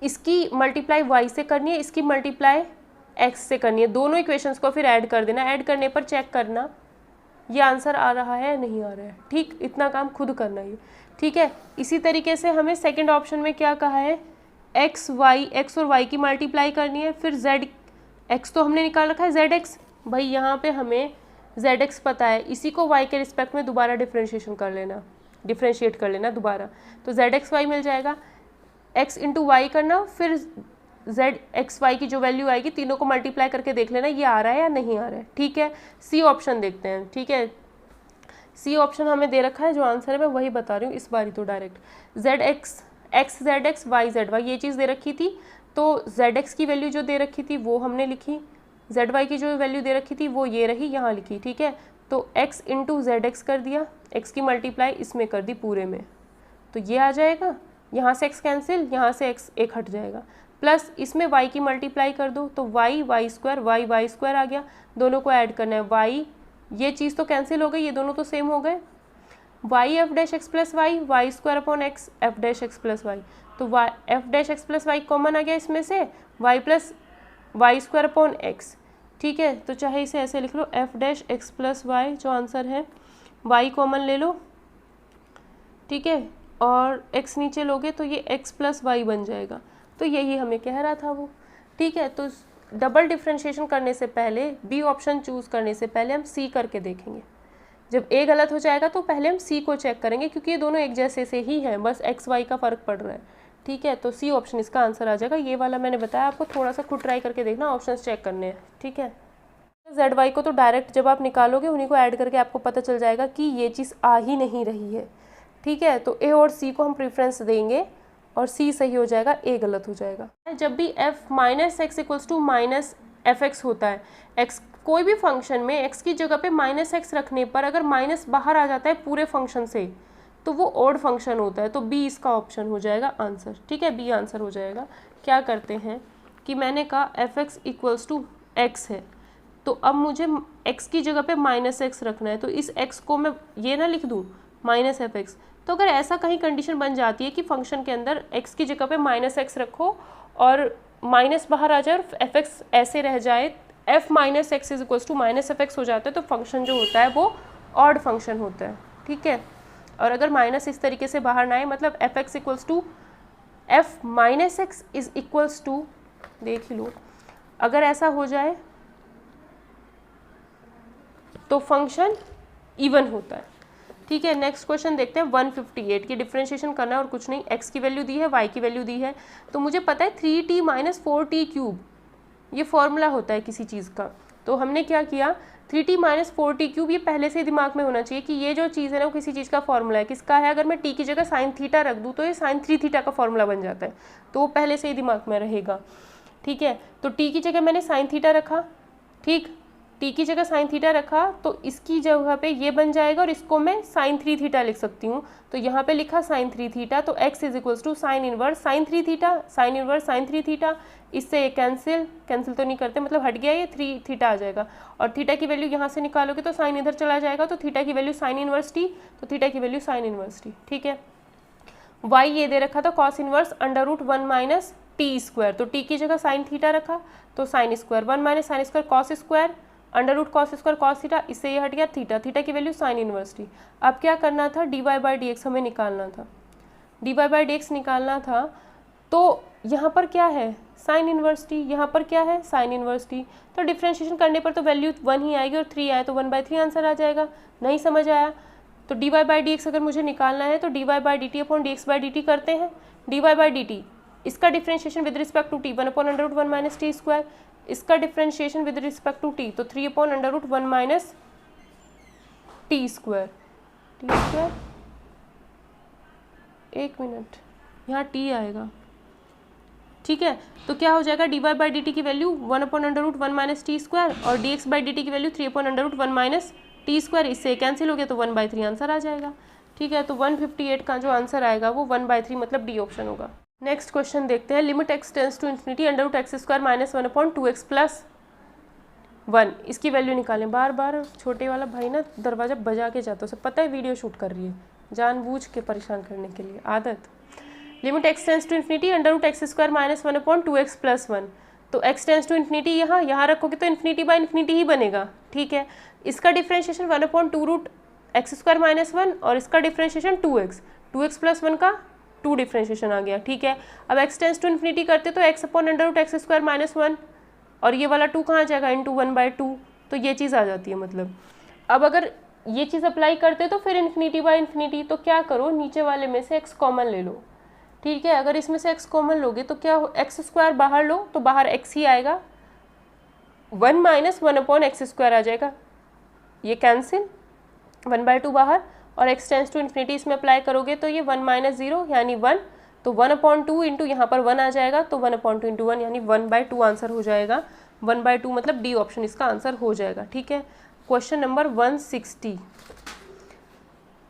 इसकी मल्टीप्लाई y से करनी है, इसकी मल्टीप्लाई x से करनी है, दोनों इक्वेशंस को फिर ऐड कर देना। ऐड करने पर चेक करना ये आंसर आ रहा है नहीं आ रहा है, ठीक, इतना काम खुद करना है, ठीक है। इसी तरीके से हमें सेकंड ऑप्शन में क्या कहा है, x और y की मल्टीप्लाई करनी है, फिर z x तो हमने निकाल रखा है, z x भाई यहाँ पे हमें जेड एक्स पता है, इसी को वाई के रिस्पेक्ट में दोबारा डिफ्रेंशिएट कर लेना दोबारा, तो जेड एक्स वाई मिल जाएगा। एक्स इंटू वाई करना, फिर जेड एक्स वाई की जो वैल्यू आएगी तीनों को मल्टीप्लाई करके देख लेना ये आ रहा है या नहीं आ रहा है, ठीक है। सी ऑप्शन देखते हैं, ठीक है, सी ऑप्शन हमें दे रखा है, जो आंसर है मैं वही बता रही हूँ इस बारी तो direct. Z x x z x y z y ये चीज़ दे रखी थी, तो जेड एक्स की वैल्यू जो दे रखी थी वो हमने लिखी, जेड वाई की जो वैल्यू दे रखी थी वो ये रही, यहाँ लिखी, ठीक है। तो x इंटू जेड एक्स कर दिया, x की मल्टीप्लाई इसमें कर दी पूरे में, तो ये आ जाएगा, यहाँ से x कैंसिल, यहाँ से x एक हट जाएगा, प्लस इसमें y की मल्टीप्लाई कर दो तो y वाई स्क्वायर आ गया, दोनों को ऐड करना है, y ये चीज़ तो कैंसिल हो गई, ये दोनों तो सेम हो गए, y f dash x plus y square upon x f dash x plus y, तो y f dash x plus y common आ गया इसमें से, y plus y square upon x, ठीक है। तो चाहे इसे ऐसे लिख लो f dash x plus y, जो आंसर है y कॉमन ले लो, ठीक है, और x नीचे लोगे तो ये x प्लस वाई बन जाएगा, तो यही हमें कह रहा था वो, ठीक है। तो डबल डिफ्रेंशिएशन करने से पहले, बी ऑप्शन चूज़ करने से पहले हम सी करके देखेंगे जब ए गलत हो जाएगा तो पहले हम सी को चेक करेंगे, क्योंकि ये दोनों एक जैसे से ही हैं, बस एक्स वाई का फ़र्क पड़ रहा है। ठीक है, तो सी ऑप्शन इसका आंसर आ जाएगा। ये वाला मैंने बताया आपको, थोड़ा सा खुद ट्राई करके देखना, ऑप्शन चेक करने हैं। ठीक है, जेड वाई को तो डायरेक्ट जब आप निकालोगे उन्हीं को ऐड करके आपको पता चल जाएगा कि ये चीज़ आ ही नहीं रही है। ठीक है, तो ए और सी को हम प्रेफरेंस देंगे और सी सही हो जाएगा, ए गलत हो जाएगा। जब भी f minus x equals to minus f x होता है, एक्स कोई भी फंक्शन में एक्स की जगह पे माइनस एक्स रखने पर अगर माइनस बाहर आ जाता है पूरे फंक्शन से तो वो ऑड फंक्शन होता है, तो बी इसका ऑप्शन हो जाएगा आंसर। ठीक है, बी आंसर हो जाएगा। क्या करते हैं कि मैंने कहा f x equals to x है, तो अब मुझे x की जगह पे माइनस एक्स रखना है, तो इस x को मैं ये ना लिख दूँ माइनस एफ एक्स। तो अगर ऐसा कहीं कंडीशन बन जाती है कि फंक्शन के अंदर x की जगह पे माइनस एक्स रखो और माइनस बाहर आ जाए और एफ एक्स ऐसे रह जाए, f minus x is equals to minus f x हो जाता है, तो फंक्शन जो होता है वो ऑड फंक्शन होता है। ठीक है, और अगर माइनस इस तरीके से बाहर ना आए, मतलब f x equals to f minus x is equals to, देख ही लो, अगर ऐसा हो जाए तो फंक्शन इवन होता है। ठीक है, नेक्स्ट क्वेश्चन देखते हैं। 158 की डिफरेंशिएशन करना है और कुछ नहीं, x की वैल्यू दी है, y की वैल्यू दी है, तो मुझे पता है 3t माइनस 4t क्यूब ये फॉर्मूला होता है किसी चीज़ का। तो हमने क्या किया, 3t माइनस 4t क्यूब ये पहले से दिमाग में होना चाहिए कि ये जो चीज़ है ना वो किसी चीज़ का फॉर्मूला है। किसका है, अगर मैं t की जगह साइन थीटा रख दूँ तो ये साइन 3 थीटा का फॉर्मूला बन जाता है, तो वो पहले से ही दिमाग में रहेगा। ठीक है, तो t की जगह मैंने साइन थीटा रखा, ठीक, t की जगह साइन थीटा रखा, तो इसकी जगह पे ये बन जाएगा और इसको मैं साइन 3 थीटा लिख सकती हूँ। तो यहाँ पे लिखा साइन 3 थीटा, तो x is equals to sine inverse sine 3 theta, sine inverse sine 3 theta, इससे ये कैंसिल तो नहीं करते, मतलब हट गया, ये 3 थीटा आ जाएगा। और थीटा की वैल्यू यहाँ से निकालोगे तो साइन इधर चला जाएगा, तो थीटा की वैल्यू साइन इनवर्स टी, तो थीटा की वैल्यू साइन इनवर्स टी। ठीक है, y ये दे रखा था cos inverse under root 1 minus t square, तो t की जगह साइन थीटा रखा, तो sine square 1 minus sine square cos square under root cos square cos theta, इससे ये हट गया थीटा, थीटा की वैल्यू साइन इनवर्स टी। अब क्या करना था, d y by d x हमें निकालना था, d y by d x निकालना था, तो यहाँ पर क्या है साइन इनवर्स टी, यहाँ पर क्या है साइन इनवर्स टी, तो डिफ्रेंशिएशन करने पर तो वैल्यू 1 ही आएगी और 3 आए तो 1/3 आंसर आ जाएगा। नहीं समझ आया तो d y by d x अगर मुझे निकालना है तो d y by d t upon d x by d t करते हैं। D y by d t इसका differentiation with respect to t 1 upon under root 1 minus t square, इसका differentiation with respect to t तो 3 upon under root 1 minus t square, एक minute यहाँ t आएगा। ठीक है, तो क्या हो जाएगा d y by d t की value 1 upon under root 1 minus t square और d x by d t की value 3 upon under root 1 minus t square, इससे कैंसिल हो गया तो 1/3 आंसर आ जाएगा। ठीक है, तो 158 का जो आंसर आएगा वो 1/3 मतलब डी ऑप्शन होगा। नेक्स्ट क्वेश्चन देखते हैं। Limit x tends to infinity under root x square minus 1 upon 2x plus 1, इसकी वैल्यू निकालें। बार बार छोटे वाला भाई ना दरवाजा बजा के जाता है, उसे पता है वीडियो शूट कर रही है, जानबूझ के परेशान करने के लिए आदत। Limit x tends to infinity under root x square minus 1 upon 2x plus 1, तो एक्स टेंस टू इन्फिनिटी यहाँ रखोगे तो इन्फिनिटी बाय इन्फिनिटी ही बनेगा। ठीक है, इसका differentiation 1 upon 2 root x square minus 1 और इसका डिफ्रेंशिएशन 2x प्लस 1 का 2 डिफ्रेंशिएशन आ गया। ठीक है, अब एक्स टेंस टू इन्फिनिटी करते तो x upon under root x square minus 1 और ये वाला 2 कहाँ जाएगा इंटू 1/2, तो ये चीज़ आ जाती है। मतलब अब अगर ये चीज़ अप्लाई करते तो फिर इन्फिनिटी बाय इन्फिनिटी, तो क्या करो नीचे वाले में से एक्स कॉमन ले लो। ठीक है, अगर इसमें से एक्स कॉमन लोगे तो क्या हो, एक्स स्क्वायर बाहर लो तो बाहर एक्स ही आएगा, 1 माइनस 1 अपॉन एक्स स्क्वायर आ जाएगा, ये कैंसिल 1/2 बाहर, और एक्स टेंस टू इन्फिनिटी इसमें अप्लाई करोगे तो ये 1 माइनस 0 यानी 1, तो 1/2 इंटू यहाँ पर 1 आ जाएगा, तो 1/2 इंटू 1 यानी 1/2 आंसर हो जाएगा। 1/2 मतलब डी ऑप्शन इसका आंसर हो जाएगा। ठीक है, question number 160,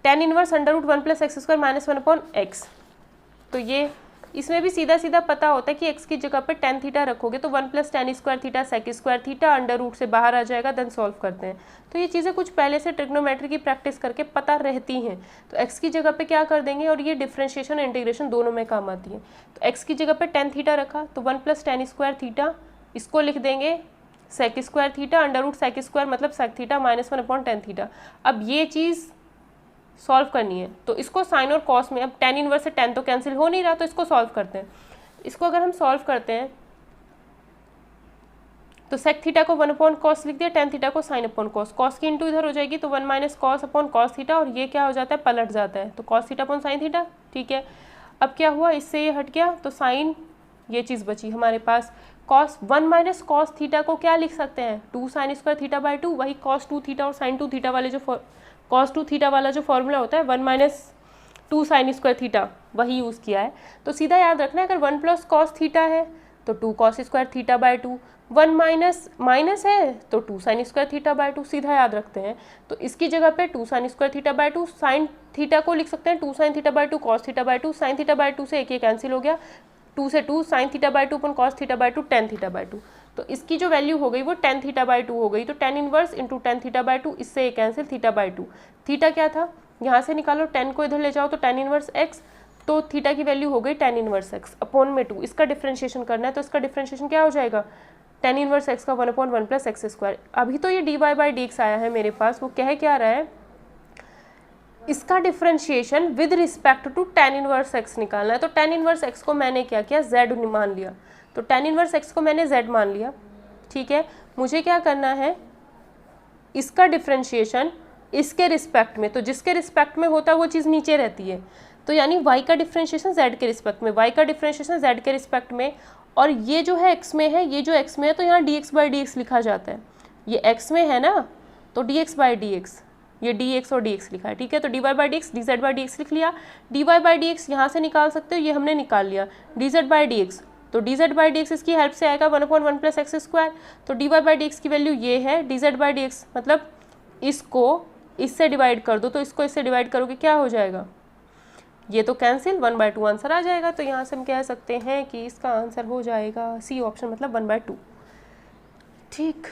tan inverse under root 1 plus x square minus 1 upon x, तो ये इसमें भी सीधा सीधा पता होता है कि x की जगह पे tan थीटा रखोगे तो 1 plus tan square theta sec square theta under root से बाहर आ जाएगा, देन सॉल्व करते हैं। तो ये चीज़ें कुछ पहले से ट्रिग्नोमेट्री की प्रैक्टिस करके पता रहती हैं, तो x की जगह पे क्या कर देंगे, और ये डिफरेंशिएशन और इंटीग्रेशन दोनों में काम आती है। तो x की जगह पे tan थीटा रखा तो 1 प्लस tan स्क्वायर थीटा, इसको लिख देंगे sec square theta under root sec square मतलब sec theta minus 1 upon tan theta. अब ये चीज़ सॉल्व करनी है तो इसको साइन और कॉस में, अब tan इनवर्स से tan तो कैंसिल हो नहीं रहा, तो इसको सॉल्व करते हैं। इसको अगर हम सॉल्व करते हैं तो सेक थीटा को 1/cos लिख दिया, tan थीटा को sin/cos, cos की इंटू इधर हो जाएगी तो 1 - cos/cos थीटा, और ये क्या हो जाता है, पलट जाता है, तो cos थीटा sin थीटा। ठीक है, अब क्या हुआ, इससे ये हट गया तो साइन, ये चीज़ बची हमारे पास। cos 1 - cos थीटा को क्या लिख सकते हैं, 2 sin² थीटा/2, वही cos 2 थीटा और sin 2 थीटा वाले जो cos 2 थीटा वाला जो फॉर्मूला होता है 1 - 2 sin² थीटा, वही यूज़ किया है। तो सीधा याद रखना है, अगर 1 + cos थीटा है तो 2 cos² थीटा/2, 1 माइनस है तो 2 sin² थीटा/2, सीधा याद रखते हैं। तो इसकी जगह पे 2 sin² थीटा/2, साइन थीटा को लिख सकते हैं 2 sin थीटा/2 cos थीटा/2, sin थीटा/2 से एक ये कैंसिल हो गया, 2 से 2 sin थीटा/2 अपन cos थीटा/2 tan थीटा/2, तो इसकी जो वैल्यू हो गई वो tan थीटा/2 हो गई, तो tan इनवर्स इंटू tan थीटा/2, इससे एक कैंसिल थीटा/2। थीटा क्या था, यहाँ से निकालो, tan को इधर ले जाओ तो tan इनवर्स x, तो थीटा की वैल्यू हो गई tan इनवर्स x अपॉन में 2, इसका डिफ्रेंशिएशन करना है, तो इसका डिफ्रेंशिएशन क्या हो जाएगा, tan इनवर्स x का 1/1 + x²। अभी तो ये dy/dx आया है मेरे पास, वो कह क्या रहा है, इसका differentiation with respect to tan inverse x निकालना है। तो tan इनवर्स x को मैंने क्या किया, z मान लिया, तो tan इनवर्स x को मैंने z मान लिया। ठीक है, मुझे क्या करना है, इसका डिफ्रेंशिएशन इसके रिस्पेक्ट में, तो जिसके रिस्पेक्ट में होता है वो चीज़ नीचे रहती है, तो यानी y का डिफ्रेंशिएशन z के रिस्पेक्ट में, y का डिफ्रेंशिएशन z के रिस्पेक्ट में, और ये जो है x में है, ये जो x में है तो यहाँ dx/dx लिखा जाता है, ये x में है ना तो dx/dx, ये dx और dx लिखा है। ठीक है, तो dy/dx dz/dx लिख लिया, dy/dx यहाँ से निकाल सकते हो, ये हमने निकाल लिया, dz/dx, तो dz/dx इसकी हेल्प से आएगा 1/1 + x², तो dy/dx की वैल्यू ये है, dz/dx मतलब इसको इससे डिवाइड कर दो, तो इसको इससे डिवाइड करोगे क्या हो जाएगा, ये तो कैंसिल, 1/2 आंसर आ जाएगा। तो यहाँ से हम कह सकते हैं कि इसका आंसर हो जाएगा सी ऑप्शन, मतलब 1/2। ठीक।